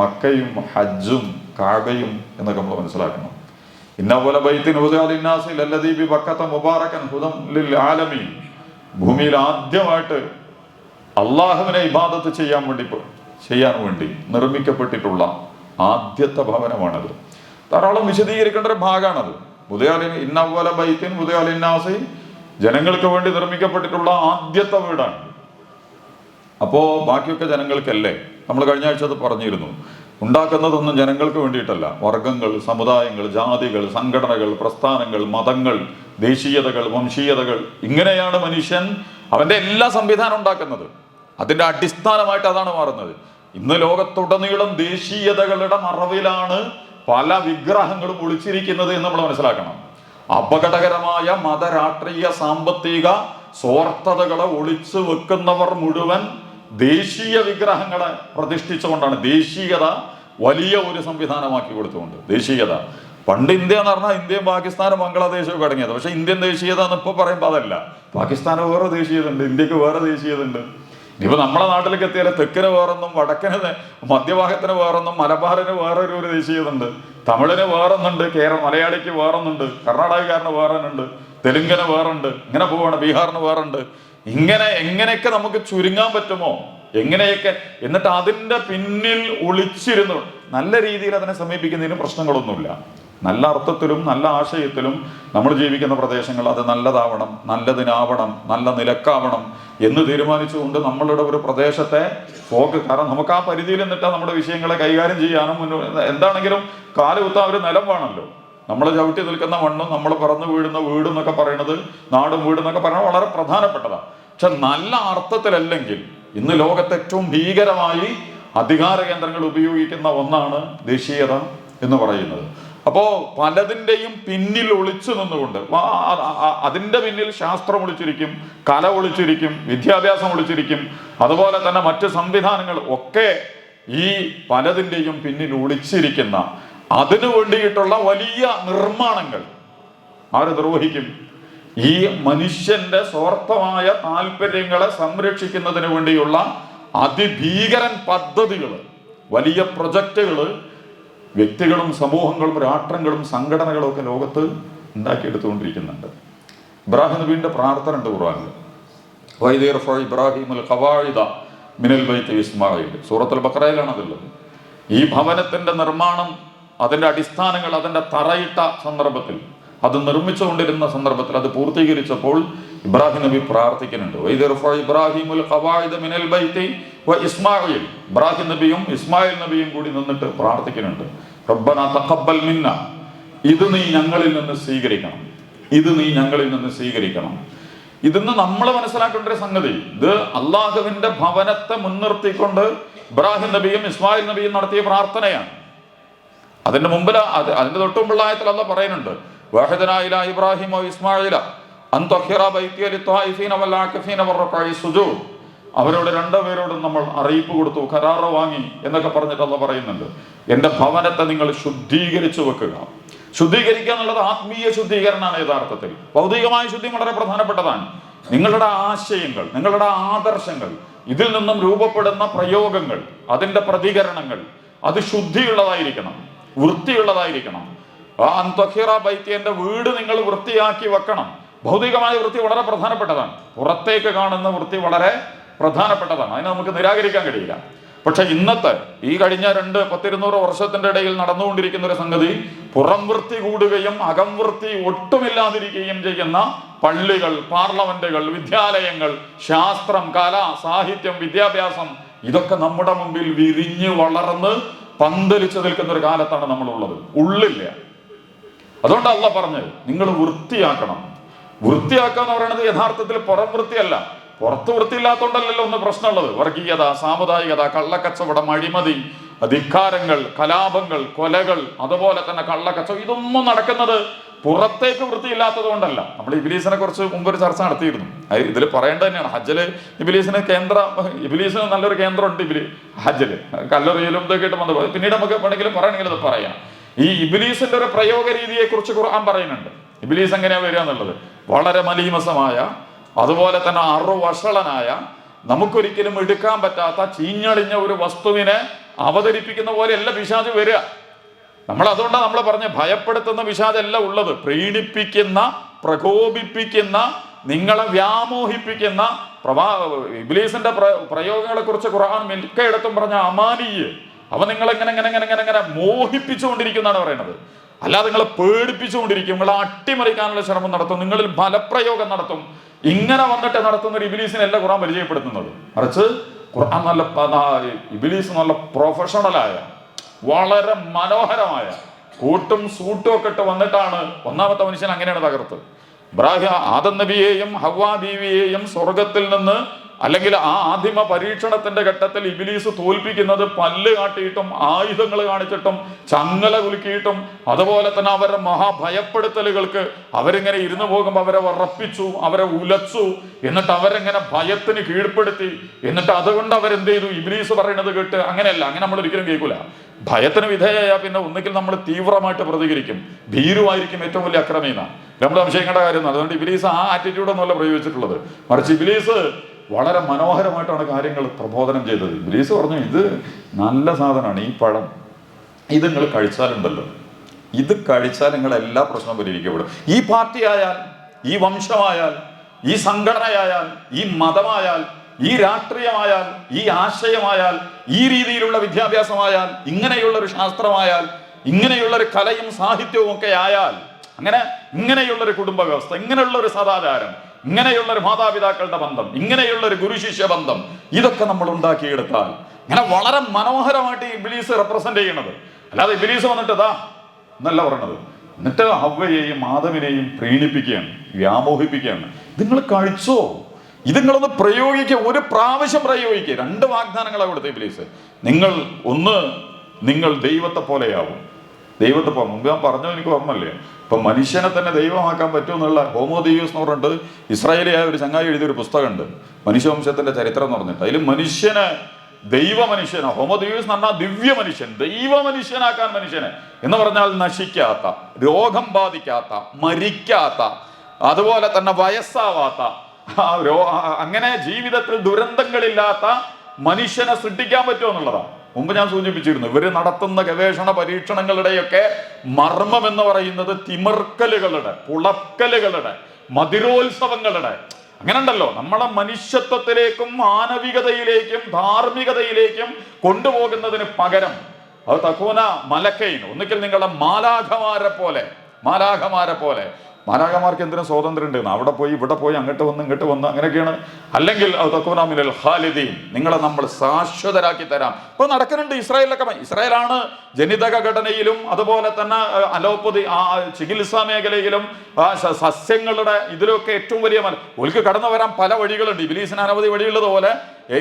മക്കയും ഹജ്ജും കാബയും എന്നൊക്കെ നമ്മൾ മനസ്സിലാക്കണം. ഇന്നപോലെ ഭൂമിയിൽ ആദ്യമായിട്ട് അള്ളാഹുവിനെ ഇബാദത്ത് ചെയ്യാൻ വേണ്ടി നിർമ്മിക്കപ്പെട്ടിട്ടുള്ള ആദ്യത്തെ ഭവനമാണത്. ധാരാളം വിശദീകരിക്കേണ്ട ഒരു ഭാഗമാണത്. ഇന്നവ്വല ബൈത്തിൻ വുദിഅ ലിന്നാസി, ജനങ്ങൾക്ക് വേണ്ടി നിർമ്മിക്കപ്പെട്ടിട്ടുള്ള ആദ്യത്തെ വീടാണ്. അപ്പോൾ ബാക്കിയൊക്കെ ജനങ്ങൾക്കല്ലേ? നമ്മൾ കഴിഞ്ഞ ആഴ്ച അത് പറഞ്ഞിരുന്നു. ഉണ്ടാക്കുന്നതൊന്നും ജനങ്ങൾക്ക് വേണ്ടിയിട്ടല്ല. വർഗങ്ങൾ, സമുദായങ്ങൾ, ജാതികൾ, സംഘടനകൾ, പ്രസ്ഥാനങ്ങൾ, മതങ്ങൾ, ദേശീയതകൾ, വംശീയതകൾ, ഇങ്ങനെയാണ് മനുഷ്യൻ അവൻ്റെ എല്ലാ സംവിധാനം ഉണ്ടാക്കുന്നത്. അതിൻ്റെ അടിസ്ഥാനമായിട്ട് അതാണ് മാറുന്നത്. ഇന്ന് ലോകത്തുടനീളം ദേശീയതകളുടെ മറവിലാണ് പല വിഗ്രഹങ്ങളും ഒളിച്ചിരിക്കുന്നത് എന്ന് നമ്മൾ മനസ്സിലാക്കണം. അപകടകരമായ മത, രാഷ്ട്രീയ, സാമ്പത്തിക സ്വാർത്ഥതകളെ ഒളിച്ചു വെക്കുന്നവർ മുഴുവൻ ദേശീയ വിഗ്രഹങ്ങളെ പ്രതിഷ്ഠിച്ചുകൊണ്ടാണ്. ദേശീയത വലിയ ഒരു സംവിധാനമാക്കി കൊടുത്തുകൊണ്ട്. ദേശീയത പണ്ട് ഇന്ത്യ എന്ന് പറഞ്ഞാൽ ഇന്ത്യയും പാകിസ്ഥാനും ബംഗ്ലാദേശും അടങ്ങിയത്. പക്ഷെ ഇന്ത്യൻ ദേശീയത എന്ന് ഇപ്പോൾ പറയുമ്പോൾ അതല്ല. പാകിസ്ഥാന് വേറെ ദേശീയത ഉണ്ട്, ഇന്ത്യക്ക് വേറെ ദേശീയത ഉണ്ട്. ഇനിയിപ്പോൾ നമ്മളെ നാട്ടിലേക്ക് എത്തിയാൽ തെക്കിന് വേറൊന്നും, വടക്കിന് മധ്യഭാഗത്തിന് വേറൊന്നും, മലബാറിന് വേറൊരു ദേശീയത ഉണ്ട്, തമിഴിന് വേറൊന്നുണ്ട്, മലയാളിക്ക് വേറൊന്നുണ്ട്, കർണാടകക്കാരന് വേറൊന്നുണ്ട്, തെലുങ്കിന് വേറുണ്ട്, ഇങ്ങനെ പോവാണ്, ബീഹാറിന് വേറുണ്ട്. എങ്ങനെയൊക്കെ നമുക്ക് ചുരുങ്ങാൻ പറ്റുമോ എങ്ങനെയൊക്കെ, എന്നിട്ട് അതിൻ്റെ പിന്നിൽ ഒളിച്ചിരുന്നു നല്ല രീതിയിൽ അതിനെ സമീപിക്കുന്നതിന് പ്രശ്നങ്ങളൊന്നുമില്ല. നല്ല അർത്ഥത്തിലും നല്ല ആശയത്തിലും നമ്മൾ ജീവിക്കുന്ന പ്രദേശങ്ങൾ അത് നല്ലതാവണം, നല്ലതിനാവണം, നല്ല നിലക്കാവണം എന്ന് തീരുമാനിച്ചുകൊണ്ട് നമ്മളുടെ ഒരു പ്രദേശത്തെ കാരണം നമുക്ക് ആ പരിധിയിൽ നിന്നിട്ട് നമ്മുടെ വിഷയങ്ങളെ കൈകാര്യം ചെയ്യാനും എന്താണെങ്കിലും കാലുകുത്താൻ ഒരു നിലം വേണമല്ലോ. നമ്മൾ ചവിട്ടി നിൽക്കുന്ന മണ്ണും നമ്മൾ പറന്നു വീഴുന്ന വീടും എന്നൊക്കെ പറയുന്നത്, നാടും വീടും എന്നൊക്കെ പറയുന്നത് വളരെ പ്രധാനപ്പെട്ടതാണ്. പക്ഷെ നല്ല അർത്ഥത്തിലല്ലെങ്കിൽ ഇന്ന് ലോകത്തെ ഏറ്റവും ഭീകരമായി അധികാര കേന്ദ്രങ്ങൾ ഉപയോഗിക്കുന്ന ഒന്നാണ് ദേശീയത എന്ന് പറയുന്നത്. അപ്പോ പലതിൻ്റെയും പിന്നിൽ ഒളിച്ചു നിന്നുകൊണ്ട് അതിൻ്റെ പിന്നിൽ ശാസ്ത്രം ഒളിച്ചിരിക്കും, കല ഒളിച്ചിരിക്കും, വിദ്യാഭ്യാസം ഒളിച്ചിരിക്കും, അതുപോലെ തന്നെ മറ്റ് സംവിധാനങ്ങൾ ഒക്കെ ഈ പലതിൻ്റെയും പിന്നിൽ ഒളിച്ചിരിക്കുന്ന അതിനു വേണ്ടിയിട്ടുള്ള വലിയ നിർമ്മാണങ്ങൾ ആര് നിർവഹിക്കും? ഈ മനുഷ്യന്റെ സ്വാർത്ഥമായ താല്പര്യങ്ങളെ സംരക്ഷിക്കുന്നതിന് വേണ്ടിയുള്ള അതിഭീകരൻ പദ്ധതികൾ, വലിയ പ്രൊജക്റ്റുകൾ വ്യക്തികളും സമൂഹങ്ങളും രാഷ്ട്രങ്ങളും സംഘടനകളും ഒക്കെ ലോകത്ത് ഉണ്ടാക്കിയെടുത്തുകൊണ്ടിരിക്കുന്നുണ്ട്. ഇബ്രാഹിം നബിയുടെ പ്രാർത്ഥന ഉണ്ട് ഖുർആനിൽ. ഇബ്രാഹിമുൽ ഖവാഇദ മിനൽ ബൈത്തി ഇസ്മാഈൽ, സൂറത്തുൽ ബഖറയിലാണ് അതുള്ളത്. ഈ ഭവനത്തിന്റെ നിർമ്മാണം, അതിന്റെ അടിസ്ഥാനങ്ങൾ, അതിന്റെ തറയിട്ട സന്ദർഭത്തിൽ, അത് നിർമ്മിച്ചുകൊണ്ടിരുന്ന സന്ദർഭത്തിൽ, അത് പൂർത്തീകരിച്ചപ്പോൾ ഇബ്രാഹിം നബി പ്രാർത്ഥിക്കുന്നുണ്ട്. ഇബ്രാഹിമുൽ ഖവാഇദ മിനൽ ബൈത്തി വ ഇസ്മാഈൽ, ഇബ്രാഹിം നബിയും ഇസ്മായിൽ നബിയും കൂടി നിന്നിട്ട് പ്രാർത്ഥിക്കുന്നുണ്ട്. റബ്ബനാ തഖബ്ബൽ മിന്ന, ഇത് നീ ഞങ്ങളിൽ നിന്ന് സ്വീകരിക്കണം, ഇത് നീ ഞങ്ങളിൽ നിന്ന് സ്വീകരിക്കണം. ഇതിന്ന് നമ്മൾ മനസ്സിലാക്കേണ്ട ഒരു സംഗതി, ഇത് അള്ളാഹുവിന്റെ ഭവനത്തെ മുൻനിർത്തിക്കൊണ്ട് ഇബ്രാഹിം നബിയും ഇസ്മായിൽ നബിയും നടത്തിയ പ്രാർത്ഥനയാണ്. അതിന്റെ മുമ്പിൽ അതിന്റെ തൊട്ടുമുമ്പുള്ള ആയത്തിൽ അല്ലാഹ് പറയുന്നുണ്ട്, വഹദനാ ഇലാ ഇബ്രാഹിം വ ഇസ്മാഈല അൻ തഖിറ ബൈതിയ ലിത്വായിഫീന വൽ ആകിഫീന വറകഈ സുജൂദ്. അവരോട് രണ്ടുപേരോടും നമ്മൾ അറിയിപ്പ് കൊടുത്തു, കരാറ് വാങ്ങി എന്നൊക്കെ പറഞ്ഞിട്ട് അല്ലാഹ് പറയുന്നുണ്ട്, എൻ്റെ ഭവനത്തെ നിങ്ങൾ ശുദ്ധീകരിച്ചു വെക്കുക. ശുദ്ധീകരിക്കുക എന്നുള്ളത് ആത്മീയ ശുദ്ധീകരണമാണ്. യഥാർത്ഥത്തിൽ ഭൗതികമായ ശുദ്ധി വളരെ പ്രധാനപ്പെട്ടതാണ്. നിങ്ങളുടെ ആശയങ്ങൾ, നിങ്ങളുടെ ആദർശങ്ങൾ, ഇതിൽ നിന്നും രൂപപ്പെടുന്ന പ്രയോഗങ്ങൾ, അതിൻ്റെ പ്രതികരണങ്ങൾ അത് ശുദ്ധിയുള്ളതായിരിക്കണം, വൃത്തിയുള്ളതായിരിക്കണം. എൻ്റെ വീട് നിങ്ങൾ വൃത്തിയാക്കി വെക്കണം. ഭൗതികമായ വൃത്തി വളരെ പ്രധാനപ്പെട്ടതാണ്, പുറത്തേക്ക് കാണുന്ന വൃത്തി വളരെ പ്രധാനപ്പെട്ടതാണ്, അതിനെ നമുക്ക് നിരാകരിക്കാൻ കഴിയില്ല. പക്ഷെ ഇന്നത്തെ ഈ കഴിഞ്ഞ 200-200 വർഷത്തിന്റെ ഇടയിൽ നടന്നുകൊണ്ടിരിക്കുന്ന ഒരു സംഗതി, പുറം വൃത്തി കൂടുകയും അകം വൃത്തി ഒട്ടുമില്ലാതിരിക്കുകയും ചെയ്യുന്ന പള്ളികൾ, പാർലമെന്റുകൾ, വിദ്യാലയങ്ങൾ, ശാസ്ത്രം, കല, സാഹിത്യം, വിദ്യാഭ്യാസം, ഇതൊക്കെ നമ്മുടെ മുമ്പിൽ വിരിഞ്ഞ് വളർന്ന് പന്തലിച്ചു നിൽക്കുന്ന ഒരു കാലത്താണ് നമ്മളുള്ളത്. ഉള്ളില്ല. അതുകൊണ്ട് അല്ലാഹ് പറഞ്ഞത് നിങ്ങൾ വൃത്തിയാക്കണം. വൃത്തിയാക്കുക എന്ന് പറയുന്നത് യഥാർത്ഥത്തിൽ പുറം വൃത്തിയല്ല. പുറത്ത് വൃത്തിയില്ലാത്തതുകൊണ്ടല്ലല്ലോ ഒന്ന് പ്രശ്നമുള്ളത്. വർഗീയത, സാമുദായികത, കള്ളക്കച്ചവടം, അഴിമതി, ധിക്കാരങ്ങൾ, കലാപങ്ങൾ, കൊലകൾ, അതുപോലെ തന്നെ കള്ളക്കച്ചവടം, ഇതൊന്നും നടക്കുന്നത് പുറത്തേക്ക് വൃത്തിയില്ലാത്തത് കൊണ്ടല്ല. നമ്മൾ ഇബ്ലീസിനെ കുറിച്ച് മുമ്പൊരു ചർച്ച നടത്തിയിരുന്നു. ഇതിൽ പറയേണ്ടത് തന്നെയാണ്. ഹജ്ജില് ഇബ്ലീസിന് നല്ലൊരു കേന്ദ്രമുണ്ട്. ഹജ്ജില് കല്ലറിയലും ഇതൊക്കെ ആയിട്ട് വന്നത് പിന്നീട് നമുക്ക് വേണമെങ്കിലും പറയണമെങ്കിൽ അത് പറയാം. ഈ ഇബ്ലീസിന്റെ ഒരു പ്രയോഗ രീതിയെ കുറിച്ച് ഖുർആൻ പറയുന്നുണ്ട്. ഇബ്ലീസ് എങ്ങനെയാ വരിക എന്നുള്ളത്, വളരെ മലീമസമായ, അതുപോലെ തന്നെ അറുവഷളനായ, നമുക്കൊരിക്കലും എടുക്കാൻ പറ്റാത്ത ചീഞ്ഞളിഞ്ഞ ഒരു വസ്തുവിനെ അവതരിപ്പിക്കുന്ന പോലെയല്ല പിശാച് വരിക. അതുകൊണ്ടാണ് നമ്മൾ പറഞ്ഞ ഭയപ്പെടുത്തുന്ന പിശാചല്ല ഉള്ളത്. പ്രീണിപ്പിക്കുന്ന, പ്രകോപിപ്പിക്കുന്ന, നിങ്ങളെ വ്യാമോഹിപ്പിക്കുന്ന ഇബ്ലീസിന്റെ പ്രയോഗങ്ങളെ കുറിച്ച് ഖുർആൻ മിക്കയിടത്തും പറഞ്ഞ അമാനിയ്, അവൻ നിങ്ങളെങ്ങനെ മോഹിപ്പിച്ചുകൊണ്ടിരിക്കുന്നതാണ് പറയുന്നത്. അല്ലാതെ നിങ്ങളെ പേടിപ്പിച്ചുകൊണ്ടിരിക്കും, നിങ്ങളെ അട്ടിമറിക്കാനുള്ള ശ്രമം നടത്തും, നിങ്ങളിൽ ബലപ്രയോഗം നടത്തും. ഇങ്ങനെ വന്നിട്ട് നടത്തുന്ന ഒരു ഇബ്ലീസിനല്ല ഖുർആൻ പരിചയപ്പെടുത്തുന്നത്. മറിച്ച് ഖുർആൻ ഇബ്ലീസ് നല്ല പ്രൊഫഷണലായ, വളരെ മനോഹരമായ കൂട്ടും സൂട്ടും ഒക്കെ ഇട്ട് വന്നിട്ടാണ് ഒന്നാമത്തെ മനുഷ്യൻ അങ്ങനെയാണ് തകർത്ത്. ആദം നബിയെയും ഹവ്വാ ബീവിയെയും സ്വർഗത്തിൽ നിന്ന്, അല്ലെങ്കിൽ ആ ആദിമ പരീക്ഷണത്തിന്റെ ഘട്ടത്തിൽ ഇബ്ലീസ് തോൽപ്പിക്കുന്നത് പല്ല് കാട്ടിയിട്ടും ആയുധങ്ങൾ കാണിച്ചിട്ടും ചങ്ങല കുലുക്കിയിട്ടും, അതുപോലെ തന്നെ അവരുടെ മഹാഭയപ്പെടുത്തലുകൾക്ക് അവരിങ്ങനെ ഇരുന്നു പോകുമ്പോൾ അവരെ ഉറപ്പിച്ചു, അവരെ ഉലച്ചു, എന്നിട്ട് അവരെങ്ങനെ ഭയത്തിന് കീഴ്പ്പെടുത്തി. എന്നിട്ട് അതുകൊണ്ട് അവരെന്ത് ചെയ്തു? ഇബ്ലീസ് പറയുന്നത് കേട്ട് അങ്ങനെയല്ല, അങ്ങനെ നമ്മൾ ഒരിക്കലും കേൾക്കൂല. ഭയത്തിന് വിധേയയാൽ പിന്നെ ഒന്നുകിൽ നമ്മൾ തീവ്രമായിട്ട് പ്രതികരിക്കും, ഭീരുവായിരിക്കും ഏറ്റവും വലിയ അക്രമീന, നമ്മൾ സംശയിക്കേണ്ട കാര്യം. അതുകൊണ്ട് ഇബ്ലീസ് ആ ആറ്റിറ്റ്യൂഡൊന്നുമല്ല പ്രയോഗിച്ചിട്ടുള്ളത്. മറിച്ച് ഇബ്ലീസ് വളരെ മനോഹരമായിട്ടാണ് കാര്യങ്ങൾ പ്രബോധനം ചെയ്തത്. ഇബ്ലീസ് പറഞ്ഞു, ഇത് നല്ല സാധനമാണ്, ഈ പഴം, ഇത് നിങ്ങൾ കഴിച്ചാലുണ്ടല്ലോ, ഇത് കഴിച്ചാൽ നിങ്ങൾ എല്ലാ പ്രശ്നവും പരിഹരിക്കപ്പെടും. ഈ പാർട്ടി ആയാൽ, ഈ വംശമായാൽ, ഈ സംഘടനയായാൽ, ഈ മതമായാൽ, ഈ രാഷ്ട്രീയമായാൽ, ഈ ആശയമായാൽ, ഈ രീതിയിലുള്ള വിദ്യാഭ്യാസമായാൽ, ഇങ്ങനെയുള്ള ഒരു ശാസ്ത്രമായാൽ, ഇങ്ങനെയുള്ളൊരു കലയും സാഹിത്യവും ഒക്കെ ആയാൽ, ഇങ്ങനെയുള്ളൊരു കുടുംബ വ്യവസ്ഥ, ഇങ്ങനെയുള്ളൊരു സദാചാരം, ഇങ്ങനെയുള്ളൊരു മാതാപിതാക്കളുടെ ബന്ധം, ഇങ്ങനെയുള്ളൊരു ഗുരുശിഷ്യ ബന്ധം, ഇതൊക്കെ നമ്മൾ ഉണ്ടാക്കിയെടുത്താൽ ഇങ്ങനെ വളരെ മനോഹരമായിട്ട് ഈ ഇബ്ലീസ് റെപ്രസെന്റ് ചെയ്യണത്. അല്ലാതെ ഇബ്ലീസ് വന്നിട്ട് ഇതാ എന്നല്ല പറയണത്. എന്നിട്ട് ഹവ്വയെയും ആദമിനെയും പ്രീണിപ്പിക്കുകയാണ്, വ്യാമോഹിപ്പിക്കുകയാണ്. നിങ്ങൾ കഴിച്ചോ, ഇത് നിങ്ങളൊന്ന് പ്രയോഗിക്കുക, ഒരു പ്രാവശ്യം പ്രയോഗിക്കുക. 2 വാഗ്ദാനങ്ങളാണ് കൊടുത്ത ഇബ്ലീസ്. നിങ്ങൾ ദൈവത്തെ പോലെയാവും. ദൈവത്തെ പോലെ മുമ്പ് ഞാൻ പറഞ്ഞത് എനിക്ക് ഓർമ്മല്ലേ, ഇപ്പൊ മനുഷ്യനെ തന്നെ ദൈവമാക്കാൻ പറ്റുമെന്നുള്ള ഹോമോദിയൂസ് എന്ന് പറഞ്ഞിട്ട് ഇസ്രായേലിയായ ഒരു ചങ്ങായി എഴുതിയൊരു പുസ്തകമുണ്ട്, മനുഷ്യവംശത്തിന്റെ ചരിത്രം എന്ന് പറഞ്ഞിട്ട്. അതിൽ മനുഷ്യനെ ദൈവമനുഷ്യനാ, ഹോമോദിയൂസ് എന്ന് പറഞ്ഞാൽ ദിവ്യ മനുഷ്യൻ, ദൈവമനുഷ്യനാക്കാൻ മനുഷ്യനെ എന്ന് പറഞ്ഞാൽ നശിക്കാത്ത, രോഗം ബാധിക്കാത്ത, മരിക്കാത്ത, അതുപോലെ തന്നെ വയസ്സാവാത്ത, അങ്ങനെ ജീവിതത്തിൽ ദുരന്തങ്ങളില്ലാത്ത മനുഷ്യനെ സൃഷ്ടിക്കാൻ പറ്റുമോ എന്നുള്ളതാണ്. മുമ്പ് ഞാൻ സൂചിപ്പിച്ചിരുന്നു, ഇവര് നടത്തുന്ന ഗവേഷണ പരീക്ഷണങ്ങളുടെയൊക്കെ മർമ്മം എന്ന് പറയുന്നത് തിമിർക്കലുകളുടെ, പുളക്കലുകളുടെ, മധുരോത്സവങ്ങളുടെ, അങ്ങനെ ഉണ്ടല്ലോ, നമ്മളെ മനുഷ്യത്വത്തിലേക്കും മാനവികതയിലേക്കും ധാർമ്മികതയിലേക്കും കൊണ്ടുപോകുന്നതിന് പകരം അത് തക്കൂന മലക്കൈൻ, ഒന്നുകിൽ നിങ്ങളുടെ മാലാഖമാരെ പോലെ. മാലാഖമാർക്ക് എന്തിനും സ്വാതന്ത്ര്യം ഉണ്ട്, അവിടെ പോയി ഇവിടെ പോയി അങ്ങോട്ട് വന്ന് ഇങ്ങോട്ട് വന്ന് അങ്ങനെയൊക്കെയാണ്. അല്ലെങ്കിൽ തക്കൂനാമിനൽ ഖാലിദീൻ, നിങ്ങളെ നമ്മൾ ശാശ്വതരാക്കി തരാം. ഇപ്പൊ നടക്കുന്നുണ്ട് ഇസ്രായേലിലൊക്കെ. ഇസ്രായേലാണ് ജനിതക ഘടനയിലും അതുപോലെ തന്നെ അലോപ്പതി ചികിത്സാ മേഖലയിലും സസ്യങ്ങളുടെ ഇതിലൊക്കെ ഏറ്റവും വലിയ ഒലിക്ക് കടന്നു വരാൻ പല വഴികളുണ്ട്. ഇബ്ലീസിന് അനവധി വഴിയുള്ളതുപോലെ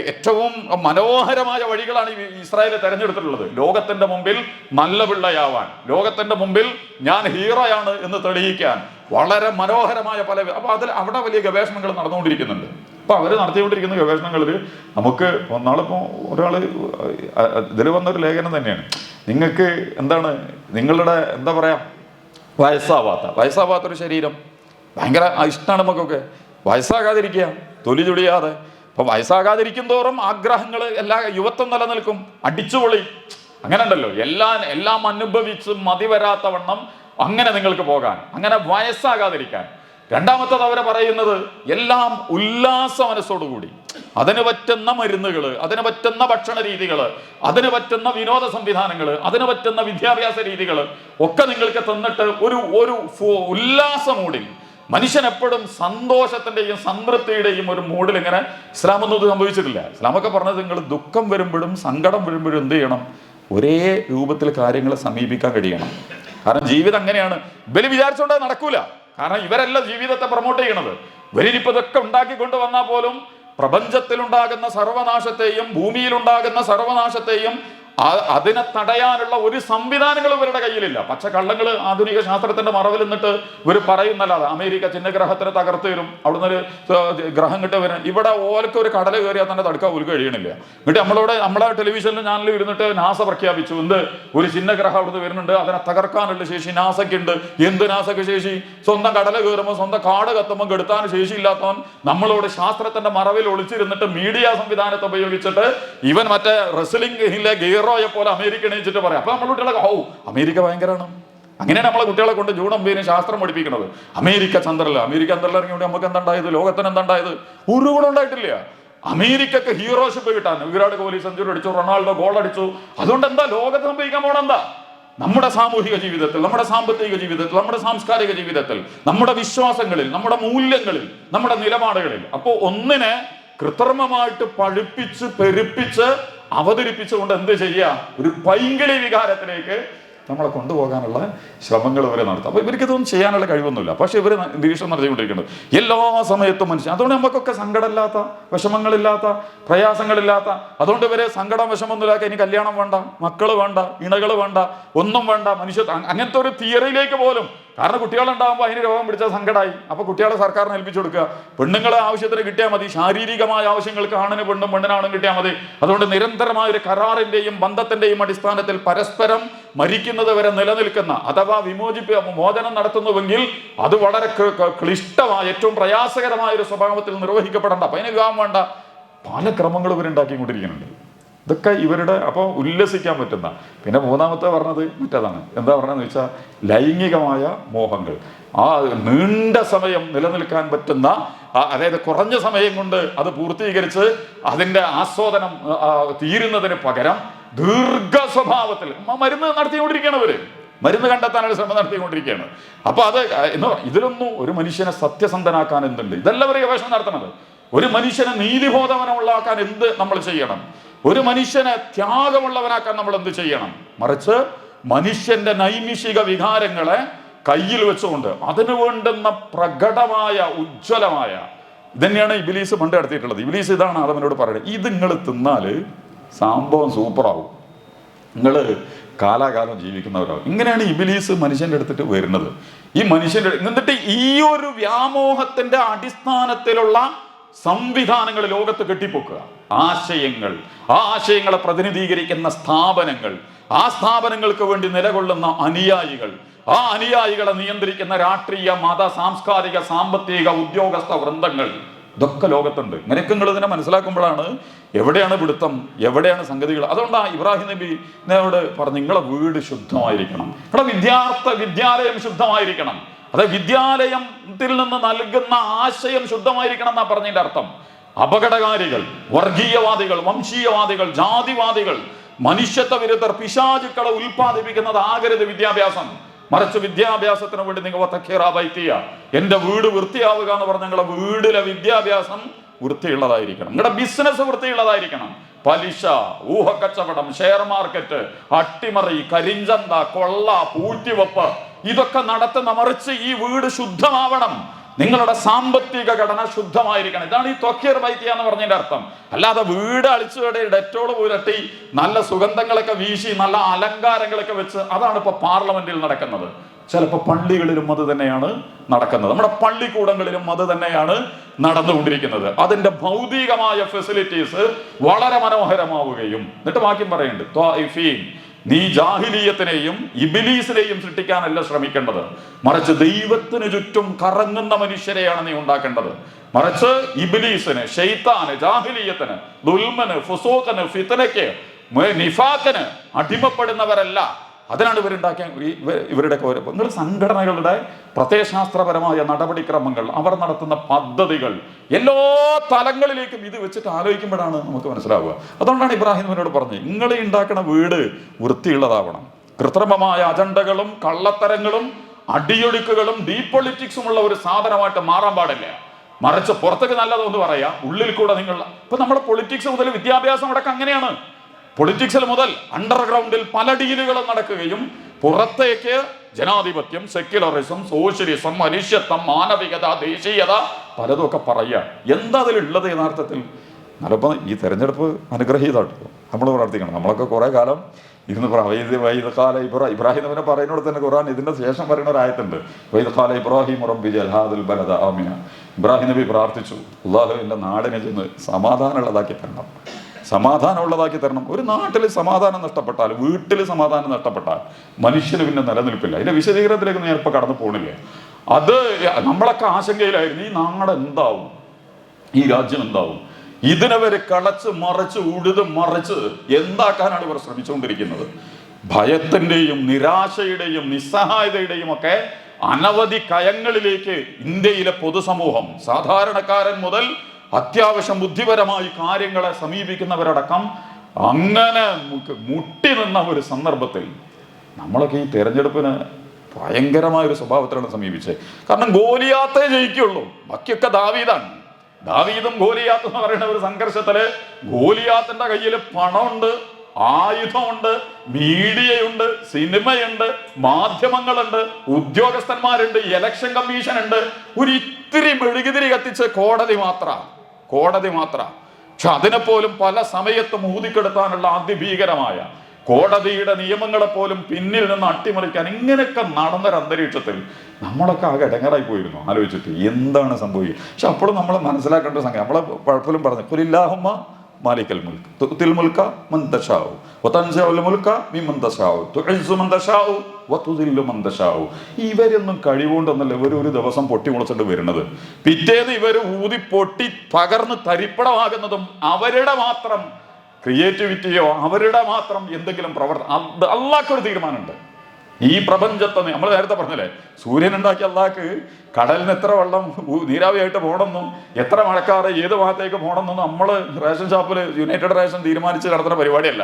ഏറ്റവും മനോഹരമായ വഴികളാണ് ഇസ്രായേൽ തെരഞ്ഞെടുത്തിട്ടുള്ളത്. ലോകത്തിന്റെ മുമ്പിൽ നല്ല പിള്ളയാവാൻ, ലോകത്തിന്റെ മുമ്പിൽ ഞാൻ ഹീറോയാണ് എന്ന് തെളിയിക്കാൻ വളരെ മനോഹരമായ പല, അപ്പൊ അവിടെ വലിയ ഗവേഷണങ്ങൾ നടന്നുകൊണ്ടിരിക്കുന്നുണ്ട്. അപ്പൊ അവര് നടത്തിക്കൊണ്ടിരിക്കുന്ന ഗവേഷണങ്ങളിൽ നമുക്ക് ഒന്നാളിപ്പോ ഒരാള് ഇതിൽ വന്നൊരു ലേഖനം തന്നെയാണ്, നിങ്ങൾക്ക് എന്താണ് നിങ്ങളുടെ എന്താ പറയാ വയസ്സാവാത്തൊരു ശരീരം ഭയങ്കര ഇഷ്ടമാണ് നമുക്കൊക്കെ. വയസ്സാകാതിരിക്കുക, തൊലി ചുളിയാതെ. അപ്പൊ വയസ്സാകാതിരിക്കും തോറും ആഗ്രഹങ്ങൾ, എല്ലാ യുവത്വം നിലനിൽക്കും, അടിച്ചുപൊളി, അങ്ങനെ ഉണ്ടല്ലോ, എല്ലാം അനുഭവിച്ച് മതി വരാത്തവണ്ണം അങ്ങനെ നിങ്ങൾക്ക് പോകാൻ, അങ്ങനെ വയസ്സാകാതിരിക്കാൻ. രണ്ടാമത്തത് അവരെ പറയുന്നത് എല്ലാം ഉല്ലാസ മനസ്സോടുകൂടി, അതിന് പറ്റുന്ന മരുന്നുകൾ, അതിന് പറ്റുന്ന ഭക്ഷണ രീതികൾ, അതിന് പറ്റുന്ന വിനോദ സംവിധാനങ്ങൾ, അതിന് പറ്റുന്ന വിദ്യാഭ്യാസ രീതികൾ ഒക്കെ നിങ്ങൾക്ക് തന്നിട്ട് ഒരു ഉല്ലാസ മൂഡിൽ, മനുഷ്യൻ എപ്പോഴും സന്തോഷത്തിന്റെയും സംതൃപ്തിയുടെയും ഒരു മൂഡിൽ ഇങ്ങനെ. ഇസ്ലാമൊന്നും ഇത് സംഭവിച്ചിട്ടില്ല. ഇസ്ലാമൊക്കെ പറഞ്ഞത് നിങ്ങൾ ദുഃഖം വരുമ്പോഴും സങ്കടം വരുമ്പോഴും എന്ത് ചെയ്യണം, ഒരേ രൂപത്തിൽ കാര്യങ്ങളെ സമീപിക്കാൻ കഴിയണം. കാരണം ജീവിതം അങ്ങനെയാണ്. ഇവര് വിചാരിച്ചോണ്ട് നടക്കൂല. കാരണം ഇവരല്ല ജീവിതത്തെ പ്രൊമോട്ട് ചെയ്യണത്. ഇവരിനിപ്പോ ഇതൊക്കെ ഉണ്ടാക്കിക്കൊണ്ട് വന്നാൽ പോലും പ്രപഞ്ചത്തിലുണ്ടാകുന്ന സർവനാശത്തെയും ഭൂമിയിലുണ്ടാകുന്ന സർവനാശത്തെയും അതിനെ തടയാനുള്ള ഒരു സംവിധാനങ്ങളും ഇവരുടെ കയ്യിലില്ല. പച്ചക്കള്ളങ്ങൾ ആധുനിക ശാസ്ത്രത്തിന്റെ മറവിൽ നിന്നിട്ട് ഇവർ പറയുന്നല്ലാതെ അമേരിക്ക ചിഹ്നഗ്രഹത്തിനെ തകർത്ത് വരും, അവിടുന്ന് ഒരു ഗ്രഹം കിട്ടി വരും. ഇവിടെ ഓലക്ക് ഒരു കടൽ കയറിയാൽ തന്നെ തടുക്കാൻ ഒരു കഴിയണില്ല. എന്നിട്ട് നമ്മളെ ടെലിവിഷനിൽ ചാനലിൽ ഇരുന്നിട്ട് നാസ പ്രഖ്യാപിച്ചു, ഒരു ചിഹ്നഗ്രഹം അവിടുന്ന് വരുന്നുണ്ട്, അതിനെ തകർക്കാനുള്ള ശേഷി നാസയ്ക്കുണ്ട്. എന്ത് നാസയ്ക്ക് ശേഷി? സ്വന്തം കടൽ കയറുമ്പോൾ സ്വന്തം കാട് കത്തുമ്പോൾ കെടുത്താൻ ശേഷിയില്ലാത്തവൻ നമ്മളോട് ശാസ്ത്രത്തിന്റെ മറവിൽ ഒളിച്ചിരുന്നിട്ട് മീഡിയ സംവിധാനത്തെ ഉപയോഗിച്ചിട്ട് ഇവൻ മറ്റേ റെസ്ലിംഗിലെ ഗിയർ പോലെ അമേരിക്ക എണീച്ചിട്ട് പറയാം. അപ്പൊ നമ്മുടെ കുട്ടികളെ അമേരിക്ക ഭയങ്കരമാണ്. അങ്ങനെയാണ് നമ്മളെ കുട്ടികളെ കൊണ്ട് ജൂൺ 9 ശാസ്ത്രം പഠിപ്പിക്കുന്നത്. അമേരിക്ക ചന്ദ്രനിൽ ഇറങ്ങിയോണ്ട് നമുക്ക് എന്താണ്ടായത്? ലോകത്തിന് എന്താണ്ടായത്? ഒരു ഗുണം ഉണ്ടായിട്ടില്ല. അമേരിക്കക്ക് ഹീറോഷിപ്പ് കിട്ടാൻ വിരാട് കോഹ്ലി സെഞ്ചുറി അടിച്ചു, റൊണാൾഡോ ഗോൾ അടിച്ചു. അതുകൊണ്ട് എന്താ ലോകത്ത് സംഭവിക്കാൻ പോണെന്താ? നമ്മുടെ സാമൂഹിക ജീവിതത്തിൽ, നമ്മുടെ സാമ്പത്തിക ജീവിതത്തിൽ, നമ്മുടെ സാംസ്കാരിക ജീവിതത്തിൽ, നമ്മുടെ വിശ്വാസങ്ങളിൽ, നമ്മുടെ മൂല്യങ്ങളിൽ, നമ്മുടെ നിലപാടുകളിൽ. അപ്പോൾ ഒന്നിനെ കൃത്രിമമായിട്ട് പഴുപ്പിച്ച് പെരുപ്പിച്ച് അവതരിപ്പിച്ചുകൊണ്ട് എന്ത് ചെയ്യുക? ഒരു പൈങ്കിളി വികാരത്തിലേക്ക് നമ്മളെ കൊണ്ടുപോകാനുള്ള ശ്രമങ്ങൾ ഇവരെ നടത്തും. അപ്പൊ ഇവർക്ക് ഇതൊന്നും ചെയ്യാനുള്ള കഴിവൊന്നുമില്ല. പക്ഷെ ഇവർ നിരീക്ഷണം നടത്തിക്കൊണ്ടിരിക്കുന്നത് എല്ലാ സമയത്തും മനുഷ്യൻ. അതുകൊണ്ട് നമുക്കൊക്കെ സങ്കടമില്ലാത്ത, വിഷമങ്ങളില്ലാത്ത, പ്രയാസങ്ങളില്ലാത്ത, അതുകൊണ്ട് ഇവര് സങ്കടം വിഷമമൊന്നുമില്ലാത്ത ഇനി കല്യാണം വേണ്ട, മക്കള് വേണ്ട, ഇണകൾ വേണ്ട, ഒന്നും വേണ്ട, മനുഷ്യ അങ്ങനത്തെ ഒരു തിയറിയിലേക്ക് പോലും. കാരണം കുട്ടികളുണ്ടാകുമ്പോൾ അതിന് രോഗം പിടിച്ചാൽ സങ്കടമായി. അപ്പൊ കുട്ടികളെ സർക്കാരിന് ഏൽപ്പിച്ചു കൊടുക്കുക. പെണ്ണുങ്ങളെ ആവശ്യത്തിന് കിട്ടിയാൽ മതി, ശാരീരികമായ ആവശ്യങ്ങൾക്ക് ആണിന് പെണ്ണും പെണ്ണിനാണും കിട്ടിയാൽ മതി. അതുകൊണ്ട് നിരന്തരമായ ഒരു കരാറിന്റെയും ബന്ധത്തിന്റെയും അടിസ്ഥാനത്തിൽ പരസ്പരം മരിക്കുന്നത് വരെ നിലനിൽക്കുന്ന, അഥവാ മോചനം നടത്തുന്നുവെങ്കിൽ അത് വളരെ ക്ലിഷ്ടമായ, ഏറ്റവും പ്രയാസകരമായ ഒരു സ്വഭാവത്തിൽ നിർവഹിക്കപ്പെടേണ്ട, അപ്പൊ അതിന് വിവാഹം വേണ്ട, പല ക്രമങ്ങളും ഇവരുണ്ടാക്കിക്കൊണ്ടിരിക്കുന്നുണ്ട്. ഇതൊക്കെ ഇവരുടെ അപ്പോൾ ഉല്ലസിക്കാൻ പറ്റുന്ന. പിന്നെ മൂന്നാമത്തെ പറഞ്ഞത് മറ്റേതാണ്. എന്താ പറഞ്ഞതെന്ന് വെച്ചാൽ ലൈംഗികമായ മോഹങ്ങൾ. ആ നീണ്ട സമയം നിലനിൽക്കാൻ പറ്റുന്ന, അതായത് കുറഞ്ഞ സമയം കൊണ്ട് അത് പൂർത്തീകരിച്ച് അതിൻ്റെ ആസ്വാദനം തീരുന്നതിന് പകരം ദീർഘ സ്വഭാവത്തിൽ മരുന്ന് നടത്തിക്കൊണ്ടിരിക്കുകയാണ് ഇവര്. മരുന്ന് കണ്ടെത്താനുള്ള ശ്രമം നടത്തിക്കൊണ്ടിരിക്കുകയാണ്. അപ്പൊ അത് എന്ന് ഇതിലൊന്നും ഒരു മനുഷ്യനെ സത്യസന്ധനാക്കാൻ എന്തുണ്ട്? ഇതെല്ലാം ഒരു ഗവേഷണം നടത്തുന്നത്. ഒരു മനുഷ്യനെ നീതിബോധവനമുള്ളാക്കാൻ എന്ത് നമ്മൾ ചെയ്യണം? ഒരു മനുഷ്യനെ ത്യാഗമുള്ളവനാക്കാൻ നമ്മൾ എന്ത് ചെയ്യണം? മറിച്ച് മനുഷ്യന്റെ നൈമിഷിക വികാരങ്ങളെ കയ്യിൽ വെച്ചുകൊണ്ട് അതിനു വേണ്ടുന്ന പ്രകടമായ ഉജ്ജ്വലമായ ഇതന്നെയാണ് ഇബിലീസ് പണ്ട് നടത്തിയിട്ടുള്ളത്. ഇബിലീസ് ഇതാണ് ആദമിനോട് പറയുന്നത്, ഇത് നിങ്ങൾ തിന്നാല് സംഭവം സൂപ്പറാവും, നിങ്ങൾ കാലാകാലം ജീവിക്കുന്നവരാകും. ഇങ്ങനെയാണ് ഇബിലീസ് മനുഷ്യന്റെ അടുത്തിട്ട് വരുന്നത്. ഈ മനുഷ്യന്റെ എന്നിട്ട് ഈ ഒരു വ്യാമോഹത്തിന്റെ അടിസ്ഥാനത്തിലുള്ള സംവിധാനങ്ങൾ ലോകത്ത് കെട്ടിപ്പൊക്കുക. ആശയങ്ങൾ, ആ ആശയങ്ങളെ പ്രതിനിധീകരിക്കുന്ന സ്ഥാപനങ്ങൾ, ആ സ്ഥാപനങ്ങൾക്ക് വേണ്ടി നിലകൊള്ളുന്ന അനുയായികൾ, ആ അനുയായികളെ നിയന്ത്രിക്കുന്ന രാഷ്ട്രീയ, മത, സാംസ്കാരിക, സാമ്പത്തിക, ഉദ്യോഗസ്ഥ വൃന്ദങ്ങൾ, ഇതൊക്കെ ലോകത്തുണ്ട്. ഇങ്ങനെയൊക്കെ നിങ്ങൾ ഇതിനെ മനസ്സിലാക്കുമ്പോഴാണ് എവിടെയാണ് പിടുത്തം, എവിടെയാണ് സംഗതികൾ. അതുകൊണ്ടാണ് ഇബ്രാഹിം നബിയോട് പറഞ്ഞു, നിങ്ങളെ വീട് ശുദ്ധമായിരിക്കണം, നിങ്ങളുടെ വിദ്യാലയം ശുദ്ധമായിരിക്കണം. അതായത് വിദ്യാലയത്തിൽ നിന്ന് നൽകുന്ന ആശയം ശുദ്ധമായിരിക്കണം എന്നാ പറഞ്ഞതിന്റെ അർത്ഥം. അപകടകാരികൾ, വർഗീയവാദികൾ, വംശീയവാദികൾ, ജാതിവാദികൾ, മനുഷ്യത്വ വിരുദ്ധർ, പിശാചുക്കളെ ഉൽപ്പാദിപ്പിക്കുന്നത് ആകരുത് വിദ്യാഭ്യാസം. മറിച്ച് വിദ്യാഭ്യാസത്തിന് വേണ്ടി നിങ്ങൾ എന്റെ വീട് വൃത്തിയാവുക എന്ന് പറഞ്ഞ നിങ്ങളുടെ വീടിലെ വിദ്യാഭ്യാസം വൃത്തിയുള്ളതായിരിക്കണം, നിങ്ങളുടെ ബിസിനസ് വൃത്തിയുള്ളതായിരിക്കണം. പലിശ, ഊഹക്കച്ചവടം, ഷെയർ മാർക്കറ്റ്, അട്ടിമറി, കരിഞ്ചന്ത, കൊള്ള, പൂഴ്ത്തിവെപ്പ്, ഇതൊക്കെ നടത്തുന്ന, മറിച്ച് ഈ വീട് ശുദ്ധമാവണം, നിങ്ങളുടെ സാമ്പത്തിക ഘടന ശുദ്ധമായിരിക്കണം. ഇതാണ് ഈ ത്വഖീർ ബൈത്തിയ എന്ന് പറഞ്ഞതിന്റെ അർത്ഥം. അല്ലാതെ വീട് അളിച്ചുകടെ ഡെറ്റോൾ പുരട്ടി നല്ല സുഗന്ധങ്ങളൊക്കെ വീശി നല്ല അലങ്കാരങ്ങളൊക്കെ വെച്ച് അതാണ് ഇപ്പൊ പാർലമെന്റിൽ നടക്കുന്നത്. ചിലപ്പോൾ പള്ളികളിലും അത് തന്നെയാണ് നടക്കുന്നത്, നമ്മുടെ പള്ളിക്കൂടങ്ങളിലും അത് തന്നെയാണ് നടന്നുകൊണ്ടിരിക്കുന്നത്. അതിന്റെ ഭൗതികമായ ഫെസിലിറ്റീസ് വളരെ മനോഹരമാവുകയും എന്നിട്ട് വാക്യം പറയുന്നുണ്ട്, നീ ജാഹിലിയത്തിനെയും ഇബിലീസിനെയും സൃഷ്ടിക്കാനല്ല ശ്രമിക്കേണ്ടത്, മറിച്ച് ദൈവത്തിന് ചുറ്റും കറങ്ങുന്ന മനുഷ്യരെയാണ് നീ ഉണ്ടാക്കേണ്ടത്. മറിച്ച് ഇബിലീസിന്, ശൈത്താന്, ജാഹിലിയത്തിന്, ദുൽമന്, ഫുസൂഖന്, ഫിത്നയ്ക്ക്, നിഫാഖിന് അടിമപ്പെടുന്നവരല്ല. അതിനാണ് ഇവരുണ്ടാക്കിയ ഇവരുടെ നിങ്ങൾ സംഘടനകളുടെ പ്രത്യയശാസ്ത്രപരമായ നടപടിക്രമങ്ങൾ, അവർ നടത്തുന്ന പദ്ധതികൾ, എല്ലാ തലങ്ങളിലേക്കും ഇത് വെച്ചിട്ട് ആലോചിക്കുമ്പോഴാണ് നമുക്ക് മനസ്സിലാവുക. അതുകൊണ്ടാണ് ഇബ്രാഹിമിനോട് പറഞ്ഞത്, നിങ്ങൾ ഉണ്ടാക്കുന്ന വീട് വൃത്തിയുള്ളതാവണം. കൃത്രിമമായ അജണ്ടകളും കള്ളത്തരങ്ങളും അടിയൊഴുക്കുകളും ഡീപ് പൊളിറ്റിക്സും ഉള്ള ഒരു സാധനമായിട്ട് മാറാൻ പാടില്ല. മറിച്ച് പുറത്തേക്ക് നല്ലതൊന്ന് പറയാ, ഉള്ളിൽ കൂടെ നിങ്ങൾ ഇപ്പൊ നമ്മുടെ പൊളിറ്റിക്സ് മുതൽ വിദ്യാഭ്യാസം അടക്കം അങ്ങനെയാണ്. പൊളിറ്റിക്സിൽ മുതൽ അണ്ടർഗ്രൗണ്ടിൽ പല ഡീലുകളും നടക്കുകയും പുറത്തേക്ക് ജനാധിപത്യം, സെക്യുലറിസം, സോഷ്യലിസം, മനുഷ്യത്വം, മാനവികത, ദേശീയത പലതുമൊക്കെ പറയുക. എന്താ അതിലുള്ളത് യഥാർത്ഥത്തിൽ? നല്ലപ്പോൾ ഈ തെരഞ്ഞെടുപ്പ് അനുഗ്രഹീതമാട്ടോ നമ്മൾ പ്രാർത്ഥിക്കണം. നമ്മളൊക്കെ കുറെ കാലം ഇരുന്ന് വൈദഖാല ഇബ്രാഹിം നബിനെ പറയുന്നോട് തന്നെ ഖുർആൻ ഇതിന്റെ ശേഷം പറയുന്ന ഒരു ആയത്തുണ്ട്, വൈദഖാല ഇബ്രാഹിം റബ്ബി ജഅൽ ഹാദൽ ബലദ ആമിന. ഇബ്രാഹിം നബി പ്രാർത്ഥിച്ചു, അല്ലാഹുവിന്റെ നാടിനെ ചെന്ന് സമാധാനമുള്ളതാക്കി തരണം, സമാധാനമുള്ളതാക്കി തരണം. ഒരു നാട്ടിൽ സമാധാനം നഷ്ടപ്പെട്ടാൽ, വീട്ടിൽ സമാധാനം നഷ്ടപ്പെട്ടാൽ മനുഷ്യന് പിന്നെ നിലനിൽപ്പില്ല. ഇതിന്റെ വിശദീകരണത്തിലേക്ക് ഞാൻ ഇപ്പോൾ കടന്നു പോണില്ലേ. അത് നമ്മളൊക്കെ ആശങ്കയിലായിരുന്നു, ഈ നാട് എന്താവും, ഈ രാജ്യം എന്താവും. ഇതിനവര് കളച്ച് മറിച്ച് ഉഴുത് മറിച്ച് എന്താക്കാനാണ് ഇവർ ശ്രമിച്ചുകൊണ്ടിരിക്കുന്നത്. ഭയത്തിന്റെയും നിരാശയുടെയും നിസ്സഹായതയുടെയും ഒക്കെ അനവധി കയങ്ങളിലേക്ക് ഇന്ത്യയിലെ പൊതുസമൂഹം, സാധാരണക്കാരൻ മുതൽ അത്യാവശ്യം ബുദ്ധിപരമായി കാര്യങ്ങളെ സമീപിക്കുന്നവരടക്കം അങ്ങനെ മുട്ടി നിന്ന ഒരു സന്ദർഭത്തിൽ നമ്മളൊക്കെ ഈ തെരഞ്ഞെടുപ്പിന് ഭയങ്കരമായ ഒരു സ്വഭാവത്തിലാണ് സമീപിച്ചത്. കാരണം ഗോലിയാത്തേ ജയിക്കുള്ളൂ, ബാക്കിയൊക്കെ ദാവീദാണ്. ദാവീദും ഗോലിയാത്ത് എന്ന് പറയുന്ന ഒരു സംഘർഷത്തില് ഗോലിയാത്തിന്റെ കയ്യിൽ പണമുണ്ട്, ആയുധമുണ്ട്, മീഡിയയുണ്ട്, സിനിമയുണ്ട്, മാധ്യമങ്ങളുണ്ട്, ഉദ്യോഗസ്ഥന്മാരുണ്ട്, ഇലക്ഷൻ കമ്മീഷൻ ഉണ്ട്. ഒരു ഇത്തിരി മെഴുകുതിരി കത്തിച്ച് കോടതി മാത്ര. പക്ഷെ അതിനെപ്പോലും പല സമയത്തും ഊതിക്കെടുത്താനുള്ള അതിഭീകരമായ കോടതിയുടെ നിയമങ്ങളെ പോലും പിന്നിൽ നിന്ന് അട്ടിമറിക്കാൻ ഇങ്ങനെയൊക്കെ നടന്നൊരു അന്തരീക്ഷത്തിൽ നമ്മളൊക്കെ ആകെ ഇടങ്ങറായി പോയിരുന്നു ആലോചിച്ചിട്ട് എന്താണ് സംഭവിക്കുക. പക്ഷെ അപ്പോഴും നമ്മൾ മനസ്സിലാക്കേണ്ട സംഗതി, നമ്മളെ പലപ്പോഴും പറഞ്ഞു, ഖുലില്ലാഹുമ്മ മാലിക്കൽ മുൽക്ക് തുഅ്തിൽ മുൽക മൻ തശാഉ വതൻസിഉൽ മുൽക മിമ്മൻ തശാഉ തുഇസ്സു മൻ തശാഉ വതുദില്ലു മൻ തശാഉ. ഇവരൊന്നും കഴിവുകൊണ്ടൊന്നല്ല ഇവർ ഒരു ദിവസം പൊട്ടി മുളച്ചിട്ട് വരുന്നത്. പിറ്റേന്ന് ഇവർ ഊതി പൊട്ടി പകർന്ന് തരിപ്പണമാകുന്നതും അവരുടെ മാത്രം ക്രിയേറ്റിവിറ്റിയോ അവരുടെ മാത്രം എന്തെങ്കിലും പ്രവർത്തനം. അള്ളാഹ്ക്കൊരു തീരുമാനമുണ്ട്. ഈ പ്രപഞ്ചത്തെ നമ്മൾ നേരത്തെ പറഞ്ഞല്ലേ, സൂര്യൻ ഉണ്ടാക്കിയ അള്ളാഹ്ക്ക് കടലിന് എത്ര വെള്ളം നീരാവിയായിട്ട് പോകണമെന്നും എത്ര മഴക്കാറ് ഏത് ഭാഗത്തേക്ക് പോകണമെന്നും നമ്മൾ റേഷൻ ഷോപ്പിൽ യുണൈറ്റഡ് റേഷൻ തീരുമാനിച്ച് നടത്തുന്ന പരിപാടിയല്ല.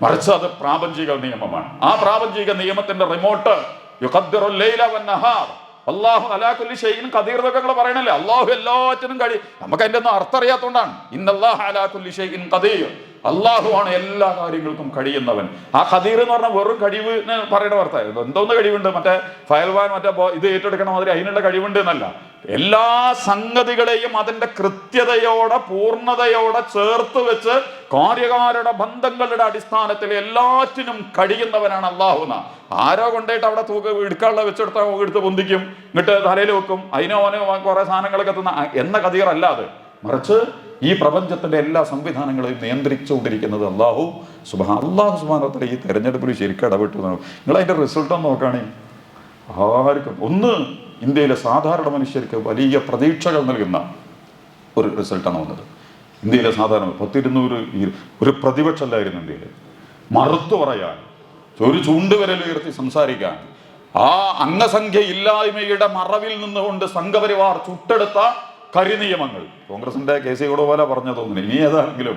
മറിച്ച് അത് പ്രാപഞ്ചിക നിയമമാണ്. ആ പ്രാപഞ്ചിക നിയമത്തിന്റെ റിമോട്ട് യുഖദ്ദിറുൽ ലൈല വന്നഹാർ, അല്ലാഹു അലാ കുല്ലി ഷൈഇൻ ഖദീർ എന്നൊക്കെ നിങ്ങൾ പറയണല്ലേ. അല്ലാഹു എല്ലാറ്റിനും കഴിയും. നമുക്ക് അതിന്റെ ഒന്നും അർത്ഥം അറിയാത്തതുകൊണ്ടാണ്. ഇന്നല്ലാഹ അലാ കുല്ലി ഷൈഇൻ ഖദീർ, അള്ളാഹു ആണ് എല്ലാ കാര്യങ്ങൾക്കും കഴിയുന്നവൻ. ആ ഖദീർ എന്ന് പറഞ്ഞാൽ വെറും കഴിവ് പറയുന്ന അർത്ഥമായിരുന്നു. എന്തോന്ന് കഴിവുണ്ട്, മറ്റേ ഫയൽവാൻ മറ്റേ ഇത് ഏറ്റെടുക്കണ മാതിരി അതിനുള്ള കഴിവുണ്ട് എന്നല്ല. എല്ലാ സംഗതികളെയും അതിന്റെ കൃത്യതയോടെ പൂർണ്ണതയോടെ ചേർത്ത് വെച്ച് കാര്യകാരുടെ ബന്ധങ്ങളുടെ അടിസ്ഥാനത്തിൽ എല്ലാറ്റിനും കഴിയുന്നവനാണ് അള്ളാഹുന. ആരോ കൊണ്ടായിട്ട് അവിടെ എടുക്കാനുള്ള വെച്ചെടുത്താൽ എടുത്ത് പൊന്തിക്കും, എന്നിട്ട് തലയിൽ വെക്കും, അതിനോ കുറെ സാധനങ്ങളൊക്കെ എന്ന ഖദീർ അല്ലാതെ, മറിച്ച് ഈ പ്രപഞ്ചത്തിന്റെ എല്ലാ സംവിധാനങ്ങളെയും നിയന്ത്രിച്ചുകൊണ്ടിരിക്കുന്നത് അള്ളാഹു സുബ്ഹാനഹു വതആല. ഈ തെരഞ്ഞെടുപ്പിൽ ശരിക്കും ഇടപെട്ടു. നിങ്ങൾ അതിന്റെ റിസൾട്ട് ഒന്ന് നോക്കുകയാണെങ്കിൽ ആർക്കും ഒന്ന് ഇന്ത്യയിലെ സാധാരണ മനുഷ്യർക്ക് വലിയ പ്രതീക്ഷകൾ നൽകുന്ന ഒരു റിസൾട്ടാണ് വന്നത്. ഇന്ത്യയിലെ സാധാരണ 100-200 ഒരു പ്രതിപക്ഷമല്ലായിരുന്നു ഇന്ത്യയിൽ. മറുത്തു പറയാൻ, ഒരു ചൂണ്ടുവിരൽ ഉയർത്തി സംസാരിക്കാൻ, ആ അംഗസംഖ്യ ഇല്ലായ്മയുടെ മറവിൽ നിന്നുകൊണ്ട് സംഘപരിവാർ ചുട്ടെടുത്ത കരിനിയമങ്ങൾ. കോൺഗ്രസിന്റെ KC പോലെ പറഞ്ഞു തോന്നുന്നു, ഇനി ഏതാണെങ്കിലും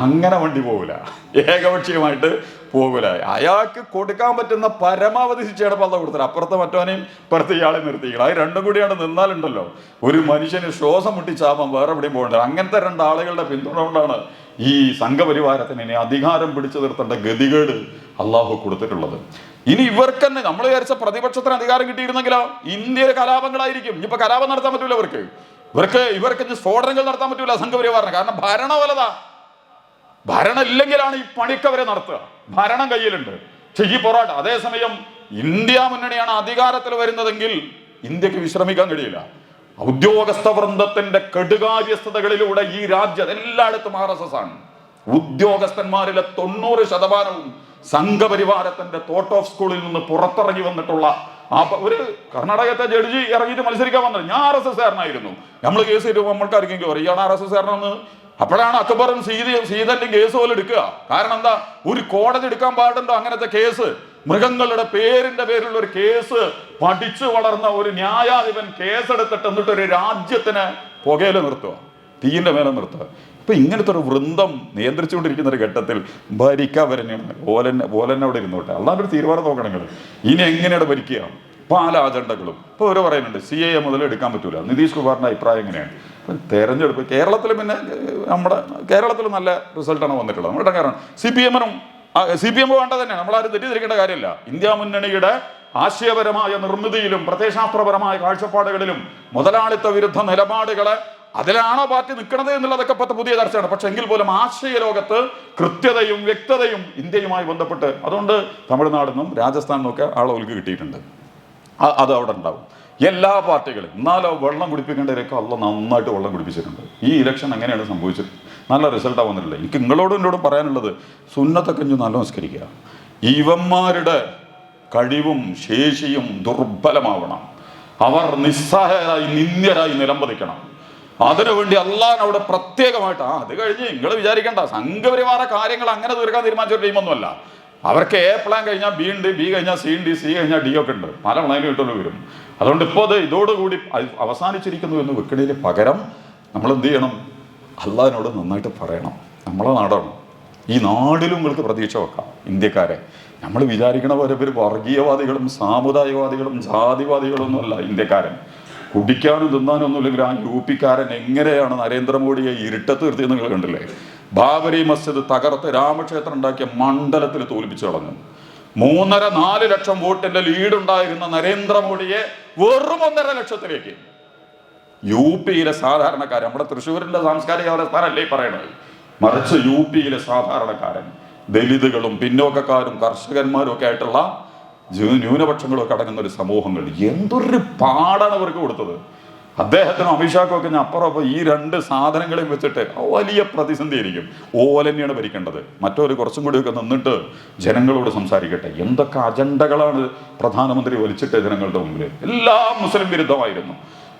അങ്ങനെ വണ്ടി പോകില്ല, ഏകപക്ഷീയമായിട്ട് പോകില്ല. അയാൾക്ക് കൊടുക്കാൻ പറ്റുന്ന പരമാവധി ശിക്ഷയുടെ പള്ള കൊടുത്തത്, അപ്പുറത്തെ മറ്റവനെയും ഇപ്പുറത്ത് ഇയാളെ നിർത്തിക്കണം. അത് രണ്ടും കൂടിയാണ് നിന്നാലുണ്ടല്ലോ ഒരു മനുഷ്യന് ശ്വാസം മുട്ടിച്ചാവാൻ വേറെ എവിടെയും പോകേണ്ടത്. അങ്ങനത്തെ രണ്ടാളുകളുടെ പിന്തുണ കൊണ്ടാണ് ഈ സംഘപരിവാരത്തിന് ഇനി അധികാരം പിടിച്ചു നിർത്തേണ്ട ഗതികേട് അള്ളാഹു കൊടുത്തിട്ടുള്ളത്. ഇനി ഇവർക്ക് തന്നെ നമ്മൾ വിചാരിച്ച പ്രതിപക്ഷത്തിന് അധികാരം കിട്ടിയിരുന്നെങ്കിലോ ഇന്ത്യയിൽ കലാപങ്ങളായിരിക്കും. ഇനിയിപ്പോ കലാപം നടത്താൻ പറ്റൂല ഇവർക്ക് സ്ഫോടനങ്ങൾ നടത്താൻ പറ്റൂല സംഘപരിവാറിന്. കാരണം ഭരണം വലതാ. ഭരണം ഇല്ലെങ്കിലാണ് ഈ പണിക്ക് അവരെ നടത്തുക. ഭരണം കയ്യിലുണ്ട്, പക്ഷെ ഈ പോരാട്ടം. അതേസമയം ഇന്ത്യ മുന്നണിയാണ് അധികാരത്തിൽ വരുന്നതെങ്കിൽ ഇന്ത്യക്ക് വിശ്രമിക്കാൻ കഴിയില്ല. ഉദ്യോഗസ്ഥ വൃന്ദത്തിന്റെ കെടുകാര്യസ്ഥതകളിലൂടെ ഈ രാജ്യം എല്ലായിടത്തും RSS ആണ്. ഉദ്യോഗസ്ഥന്മാരിലെ 90% സംഘപരിവാരത്തിന്റെ തോട്ട് ഓഫ് സ്കൂളിൽ നിന്ന് പുറത്തിറങ്ങി വന്നിട്ടുള്ള ഒരു കർണാടകത്തെ ജഡ്ജി ഇറങ്ങിയിട്ട് മത്സരിക്കാൻ വന്നത്. ഞാൻ RSS കാരനായിരുന്നു. നമ്മൾ കേസ് ചെയ്തു, നമ്മൾക്ക് ആർക്കെങ്കിലും അറിയാണ് RSS കാരനെന്ന്. അപ്പോഴാണ് അക്ബറും സീതന്റെയും കേസ് പോലെ എടുക്കുക. കാരണം എന്താ, ഒരു കോടതി എടുക്കാൻ പാടുണ്ടോ അങ്ങനത്തെ കേസ്? മൃഗങ്ങളുടെ പേരിന്റെ പേരിലുള്ള ഒരു കേസ് പഠിച്ചു വളർന്ന ഒരു ന്യായാധിപൻ കേസെടുത്തിട്ട് എന്നിട്ട് ഒരു രാജ്യത്തിന് പുകയില നിർത്തുക, തീയിന്റെ മേലെ നിർത്തുക. ഇപ്പൊ ഇങ്ങനത്തെ ഒരു വൃന്ദം നിയന്ത്രിച്ചുകൊണ്ടിരിക്കുന്ന ഒരു ഘട്ടത്തിൽ ഭരിക്കാൻ തന്നെയാണ്. ഓലന്നെ അവിടെ ഇരുന്നോട്ടെ, അല്ലാണ്ട് ഒരു തീരുമാനം നോക്കണം നിങ്ങൾ. ഇനി എങ്ങനെയാണ് ഭരിക്കുക? പല അജണ്ടകളും ഇപ്പോൾ ഓരോ പറയുന്നുണ്ട്. CAA മുതൽ എടുക്കാൻ പറ്റൂല. നിതീഷ് കുമാറിന്റെ അഭിപ്രായം എങ്ങനെയാണ്? തെരഞ്ഞെടുപ്പ് കേരളത്തിൽ, പിന്നെ നമ്മുടെ കേരളത്തിൽ നല്ല റിസൾട്ടാണ് വന്നിട്ടുള്ളത്. നമ്മുടെ കാരണം CPM വേണ്ട തന്നെയാണ്, നമ്മളാരും തെറ്റിദ്ധരിക്കേണ്ട കാര്യമില്ല. ഇന്ത്യ മുന്നണിയുടെ ആശയപരമായ നിർമ്മിതിയിലും പ്രത്യയശാസ്ത്രപരമായ കാഴ്ചപ്പാടുകളിലും മുതലാളിത്ത വിരുദ്ധ നിലപാടുകളെ അതിലാണോ പാർട്ടി നിൽക്കുന്നത് എന്നുള്ളതൊക്കെ ഇപ്പോഴത്തെ പുതിയ ചർച്ചയാണ്. പക്ഷെ എങ്കിൽ പോലും ആശയ ലോകത്ത് കൃത്യതയും വ്യക്തതയും ഇന്ത്യയുമായി ബന്ധപ്പെട്ട്, അതുകൊണ്ട് തമിഴ്നാടിൽ നിന്നും രാജസ്ഥാനിൽ നിന്നൊക്കെ ആളുകൾക്ക് കിട്ടിയിട്ടുണ്ട്. അത് അവിടെ ഉണ്ടാവും. എല്ലാ പാർട്ടികളും എന്നാലോ വെള്ളം കുടിപ്പിക്കേണ്ടവരൊക്കെ നന്നായിട്ട് വെള്ളം കുടിപ്പിച്ചിട്ടുണ്ട്. ഈ ഇലക്ഷൻ എങ്ങനെയാണ് സംഭവിച്ചത്? നല്ല റിസൾട്ടാണ് വന്നിട്ടുള്ളത്. എനിക്ക് നിങ്ങളോടും എന്നോടും പറയാനുള്ളത്, സുന്നത്തൊക്കെ ഇഞ്ഞ് നല്ല നമസ്കരിക്കുക. ഇവന്മാരുടെ കഴിവും ശേഷിയും ദുർബലമാവണം. അവർ നിസ്സഹായരായി നിന്ദ്യരായി നിലംപതിക്കണം. അതിനുവേണ്ടി അള്ളാഹിനവിടെ പ്രത്യേകമായിട്ട് അത് കഴിഞ്ഞ് നിങ്ങൾ വിചാരിക്കേണ്ട സംഘപരിവാര കാര്യങ്ങൾ അങ്ങനെ തീർക്കാൻ തീരുമാനിച്ച ടീമൊന്നുമല്ല. അവർക്ക് A പ്ലാൻ കഴിഞ്ഞാൽ B ഉണ്ട്, B കഴിഞ്ഞാൽ C ഉണ്ട്, C കഴിഞ്ഞാൽ D ഒക്കെ ഉണ്ട്. പല പ്ലാനും ഇട്ടുകൊണ്ട് വരും. അതുകൊണ്ട് ഇപ്പോൾ അത് ഇതോടുകൂടി അവസാനിച്ചിരിക്കുന്നു എന്ന് വെക്കണതിന് പകരം നമ്മൾ എന്ത് ചെയ്യണം? അള്ളാഹിനോട് നന്നായിട്ട് പറയണം. നമ്മളെ നാടാണ്, ഈ നാടിലും നിങ്ങൾക്ക് പ്രതീക്ഷ വെക്കാം. ഇന്ത്യക്കാരെ നമ്മൾ വിചാരിക്കണ പോലെ ഇവർ വർഗീയവാദികളും സാമുദായികവാദികളും ജാതിവാദികളൊന്നും അല്ല ഇന്ത്യക്കാരൻ. കുടിക്കാനും തിന്നാനും ഒന്നുമില്ലെങ്കിൽ ആ UP-ക്കാരൻ എങ്ങനെയാണ് നരേന്ദ്രമോദിയെ ഇരുട്ടത്ത് നിർത്തിയെന്ന് നിങ്ങൾ കണ്ടില്ലേ? ബാബരി മസ്ജിദ് തകർത്ത് രാമക്ഷേത്രം ഉണ്ടാക്കിയ മണ്ഡലത്തിൽ തോൽപ്പിച്ചു കളഞ്ഞു. 3.5-4 ലക്ഷം വോട്ടിന്റെ ലീഡുണ്ടായിരുന്ന നരേന്ദ്രമോദിയെ വെറും 1.5 ലക്ഷത്തിലേക്ക്. UP-യിലെ സാധാരണക്കാരൻ, നമ്മുടെ തൃശ്ശൂരിന്റെ സാംസ്കാരിക അവസ്ഥയല്ലേ ഈ പറയണത്, മറിച്ച് UP-യിലെ സാധാരണക്കാരൻ, ദലിതുകളും പിന്നോക്കക്കാരും കർഷകന്മാരും ഒക്കെ ആയിട്ടുള്ള ന്യൂനപക്ഷങ്ങളൊക്കെ അടങ്ങുന്ന ഒരു സമൂഹങ്ങൾ എന്തൊരു പാടാണ് അവർക്ക് കൊടുത്തത്. അദ്ദേഹത്തിനും അമിത്ഷാക്കും ഒക്കെ ഞാൻ അപ്പുറം ഈ 2 സാധനങ്ങളെയും വെച്ചിട്ട് വലിയ പ്രതിസന്ധി ആയിരിക്കും. ഓലെന്നെയാണ് ഭരിക്കേണ്ടത്. മറ്റൊരു കുറച്ചും കൂടിയൊക്കെ നിന്നിട്ട് ജനങ്ങളോട് സംസാരിക്കട്ടെ. എന്തൊക്കെ അജണ്ടകളാണ് പ്രധാനമന്ത്രി വലിച്ചിട്ട് ജനങ്ങളുടെ മുമ്പിൽ. എല്ലാം മുസ്ലിം വിരുദ്ധമായിരുന്നു.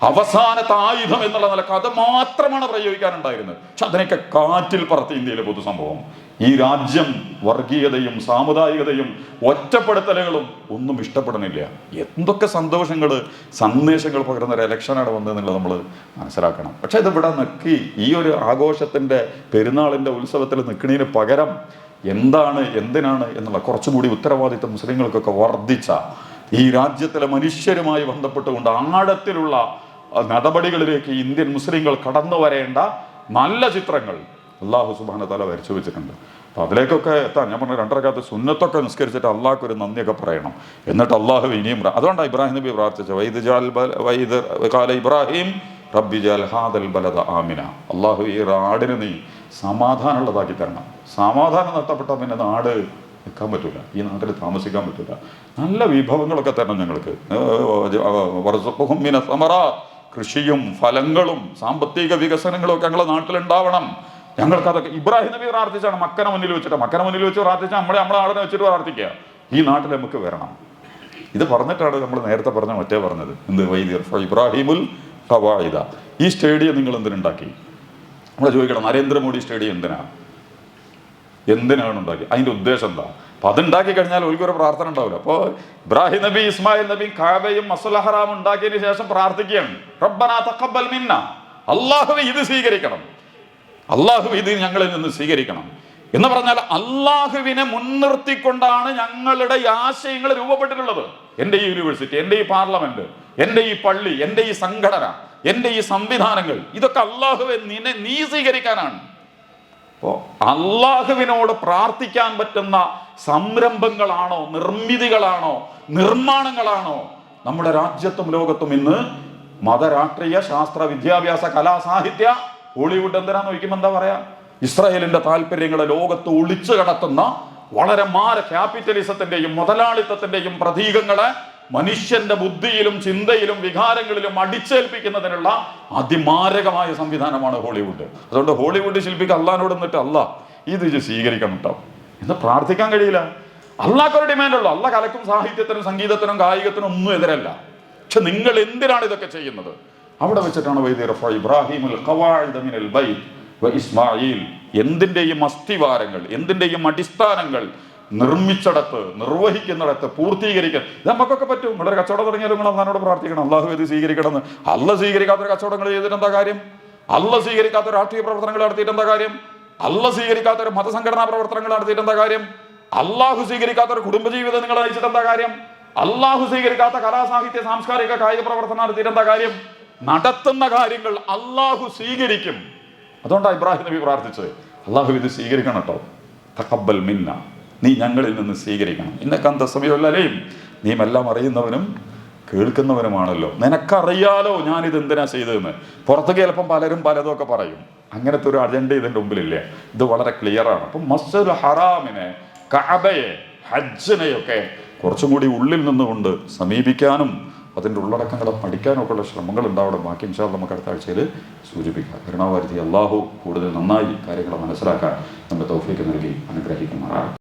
അവസാനത്തെ ആയുധം എന്നുള്ള നിലക്ക് അത് മാത്രമാണ് പ്രയോഗിക്കാനുണ്ടായിരുന്നത്. പക്ഷെ അതിനൊക്കെ കാറ്റിൽ പറത്തി ഇന്ത്യയിലെ പൊതുസംഭവം. ഈ രാജ്യം വർഗീയതയും സാമുദായികതയും ഒറ്റപ്പെടുത്തലുകളും ഒന്നും ഇഷ്ടപ്പെടുന്നില്ല. എന്തൊക്കെ സന്ദേശങ്ങൾ പകരുന്ന ഒരു ഇലക്ഷനാണ് വന്നതെന്നുള്ളത് നമ്മൾ മനസ്സിലാക്കണം. പക്ഷെ ഇതിവിടെ നിൽക്കി ഈ ഒരു ആഘോഷത്തിൻ്റെ പെരുന്നാളിൻ്റെ ഉത്സവത്തിൽ നിൽക്കുന്നതിന് പകരം എന്താണ് എന്തിനാണ് എന്നുള്ള കുറച്ചുകൂടി ഉത്തരവാദിത്വം മുസ്ലിങ്ങൾക്കൊക്കെ വർദ്ധിച്ച ഈ രാജ്യത്തിലെ മനുഷ്യരുമായി ബന്ധപ്പെട്ടുകൊണ്ട് ആഴത്തിലുള്ള നടപടികളിലേക്ക് ഇന്ത്യൻ മുസ്ലിങ്ങൾ കടന്നു വരേണ്ട നല്ല ചിത്രങ്ങൾ അള്ളാഹു സുബ്ഹാനഹു വ തആല വരച്ചു വെച്ചിട്ടുണ്ട്. അപ്പം അതിലേക്കൊക്കെ എത്താൻ ഞാൻ പറഞ്ഞ 2 റക്അത്ത് സുന്നത്തൊക്കെ നിസ്കരിച്ചിട്ട് അള്ളാഹ്ക്ക് ഒരു നന്ദിയൊക്കെ പറയണം. എന്നിട്ട് അള്ളാഹു ഇനിയും അതുകൊണ്ടാണ് ഇബ്രാഹിം നബി പ്രാർത്ഥിച്ചത് കാല ഇബ്രാഹിം റബ്ബി ജഅൽ ഹാദൽ ബലദ ആമിന. അള്ളാഹു ഈ നാടിന് നീ സമാധാനമുള്ളതാക്കി തരണം. സമാധാനം നഷ്ടപ്പെട്ട പിന്നെ നാട് നിൽക്കാൻ പറ്റില്ല, ഈ നാട്ടിൽ താമസിക്കാൻ പറ്റില്ല. നല്ല വിഭവങ്ങളൊക്കെ തരണം ഞങ്ങൾക്ക്. കൃഷിയും ഫലങ്ങളും സാമ്പത്തിക വികസനങ്ങളും ഒക്കെ ഞങ്ങളുടെ നാട്ടിലുണ്ടാവണം. ഞങ്ങൾക്കതൊക്കെ ഇബ്രാഹിം നബി പ്രാർത്ഥിച്ചാണ്. മക്കനെ മുന്നിൽ വെച്ച് പ്രാർത്ഥിച്ചാൽ നമ്മളെ നാടിനെ വെച്ചിട്ട് പ്രാർത്ഥിക്കുക, ഈ നാട്ടിൽ നമുക്ക് വരണം. ഇത് പറഞ്ഞിട്ടാണ് നമ്മൾ നേരത്തെ പറഞ്ഞത് എന്ത് ഇബ്രാഹിമുൽ ഖവാഇദ. ഈ സ്റ്റേഡിയം നിങ്ങൾ എന്തിനുണ്ടാക്കി? നമ്മൾ ചോദിക്കണം, നരേന്ദ്രമോദി സ്റ്റേഡിയം എന്തിനാണ് ഉണ്ടാക്കി? അതിൻ്റെ ഉദ്ദേശം എന്താ? അപ്പം അതുണ്ടാക്കി കഴിഞ്ഞാൽ ഒരിക്കലും പ്രാർത്ഥന ഉണ്ടാവില്ല. അപ്പോൾ ഇബ്രാഹിം നബി ഇസ്മായിൽ നബി കാബയും മസ്ജിദുൽ ഹറാം ഉണ്ടാക്കിയതിന് ശേഷം പ്രാർത്ഥിക്കുകയാണ്, റബ്ബനാ തഖബ്ബൽ മിന്ന, അല്ലാഹുവേ ഇത് സ്വീകരിക്കണം, അല്ലാഹുവേ ഇത് ഞങ്ങളിൽ നിന്ന് സ്വീകരിക്കണം എന്ന് പറഞ്ഞാൽ അല്ലാഹുവിനെ മുൻനിർത്തിക്കൊണ്ടാണ് ഞങ്ങളുടെ ഈ ആശയങ്ങൾ രൂപപ്പെട്ടിട്ടുള്ളത്. എൻ്റെ ഈ യൂണിവേഴ്സിറ്റി, എൻ്റെ ഈ പാർലമെന്റ്, എൻ്റെ ഈ പള്ളി, എൻ്റെ ഈ സംഘടന, എൻ്റെ ഈ സംവിധാനങ്ങൾ, ഇതൊക്കെ അല്ലാഹുവെ നീ സ്വീകരിക്കാനാണ്. അപ്പോൾ അള്ളാഹുവിനോട് പ്രാർത്ഥിക്കാൻ പറ്റുന്ന സംരംഭങ്ങളാണോ, നിർമ്മിതികളാണോ, നിർമ്മാണങ്ങളാണോ നമ്മുടെ രാജ്യത്തും ലോകത്തും ഇന്ന്? മതരാഷ്ട്രീയ ശാസ്ത്ര വിദ്യാഭ്യാസ കലാ സാഹിത്യ ഹോളിവുഡ് എന്തിനാന്ന് ചോദിക്കുമ്പോൾ എന്താ പറയാ? ഇസ്രായേലിന്റെ താല്പര്യങ്ങളെ ലോകത്ത് ഒളിച്ചു കടത്തുന്ന വളരെ ക്യാപിറ്റലിസത്തിന്റെയും മുതലാളിത്തത്തിന്റെയും പ്രതീകങ്ങളെ മനുഷ്യന്റെ ബുദ്ധിയിലും ചിന്തയിലും വികാരങ്ങളിലും അടിച്ചേൽപ്പിക്കുന്നതിനുള്ള അതിമാരകമായ സംവിധാനമാണ് ഹോളിവുഡ്. അതുകൊണ്ട് ഹോളിവുഡ് ശില്പിക്ക് അള്ളാഹിനോട് നിന്നിട്ട് അള്ളാഹ് ഇത് സ്വീകരിക്കണം കേട്ടോ എന്ന് പ്രാർത്ഥിക്കാൻ കഴിയില്ല. അള്ളാഹ്ക്കൊരു ഡിമാൻഡുള്ളൂ. അള്ളാഹ് കലക്കും സാഹിത്യത്തിനും സംഗീതത്തിനും കായികത്തിനും ഒന്നും എതിരല്ല. പക്ഷെ നിങ്ങൾ എന്തിനാണ് ഇതൊക്കെ ചെയ്യുന്നത്? അവിടെ വെച്ചിട്ടാണ് ഇബ്രാഹിമുൽ ഖവാഇദ മിനൽ ബൈത്ത് വ ഇസ്മായിൽ, എന്തിൻ്റെയും അസ്ഥിവാരങ്ങൾ, എന്തിൻ്റെയും അടിസ്ഥാനങ്ങൾ നിർമ്മിച്ചിടത്ത്, നിർവഹിക്കുന്നിടത്ത് പൂർത്തീകരിക്കാൻ നമുക്കൊക്കെ പറ്റും. നിങ്ങളൊരു കച്ചവടം തുടങ്ങിയാലും നിങ്ങൾ അള്ളാഹിനോട് പ്രാർത്ഥിക്കണം, അള്ളാഹു ഇത് സ്വീകരിക്കണമെന്ന്. അള്ളാഹ് സ്വീകരിക്കാത്തൊരു കച്ചവടങ്ങൾ ചെയ്തിട്ട് എന്താ കാര്യം? അള്ളാഹ് സ്വീകരിക്കാത്ത രാഷ്ട്രീയ പ്രവർത്തനങ്ങൾ നടത്തിയിട്ട് എന്താ കാര്യം? അള്ളാഹ് സ്വീകരിക്കാത്തൊരു മതസംഘടനാ പ്രവർത്തനങ്ങൾ നടത്തിയിട്ട് എന്താ കാര്യം? അള്ളാഹു സ്വീകരിക്കാത്തൊരു കുടുംബജീവിതം നിങ്ങൾ നയിച്ചിട്ട് എന്താ കാര്യം? അള്ളാഹു സ്വീകരിക്കാത്ത കലാസാഹിത്യ സാംസ്കാരിക കായിക പ്രവർത്തനം നടത്തിയിട്ട് എന്താ കാര്യം? നടത്തുന്ന കാര്യങ്ങൾ അള്ളാഹു സ്വീകരിക്കും. അതുകൊണ്ടാണ് ഇബ്രാഹിം നബി പ്രാർത്ഥിച്ചത്, അള്ളാഹു ഇത് സ്വീകരിക്കണം കേട്ടോ, തഖബ്ബൽ മിന്ന, നീ ഞങ്ങളിൽ നിന്ന് സ്വീകരിക്കണം. ഇന്നക അന്ത സമീഉൽ അലീം, നീ എല്ലാം അറിയുന്നവനും കേൾക്കുന്നവനുമാണല്ലോ, നിനക്കറിയാലോ ഞാനിത് എന്തിനാ ചെയ്തതെന്ന്. പുറത്തേക്ക് ചിലപ്പം പലരും പലതൊക്കെ പറയും. അങ്ങനത്തെ ഒരു അജണ്ട ഇതിൻ്റെ മുമ്പിലില്ലേ? ഇത് വളരെ ക്ലിയർ ആണ്. അപ്പം മസ്ജിദുൽ ഹറാമിനെ, കഅബയെ, ഹജ്ജിനെയൊക്കെ കുറച്ചും കൂടി ഉള്ളിൽ നിന്നുകൊണ്ട് സമീപിക്കാനും അതിൻ്റെ ഉള്ളടക്കങ്ങളെ പഠിക്കാനും ഒക്കെ ഉള്ള ശ്രമങ്ങൾ ഉണ്ടാവണം. ബാക്കി ഇൻഷാ അല്ലാഹ് നമുക്ക് അടുത്ത ആഴ്ചയിൽ സൂചിപ്പിക്കാം. കരുണാവാരിധി അള്ളാഹു കൂടുതൽ നന്നായി കാര്യങ്ങൾ മനസ്സിലാക്കാൻ നമ്മുടെ തൗഫീഖ് നൽകി അനുഗ്രഹിക്കുമാറാകട്ടെ.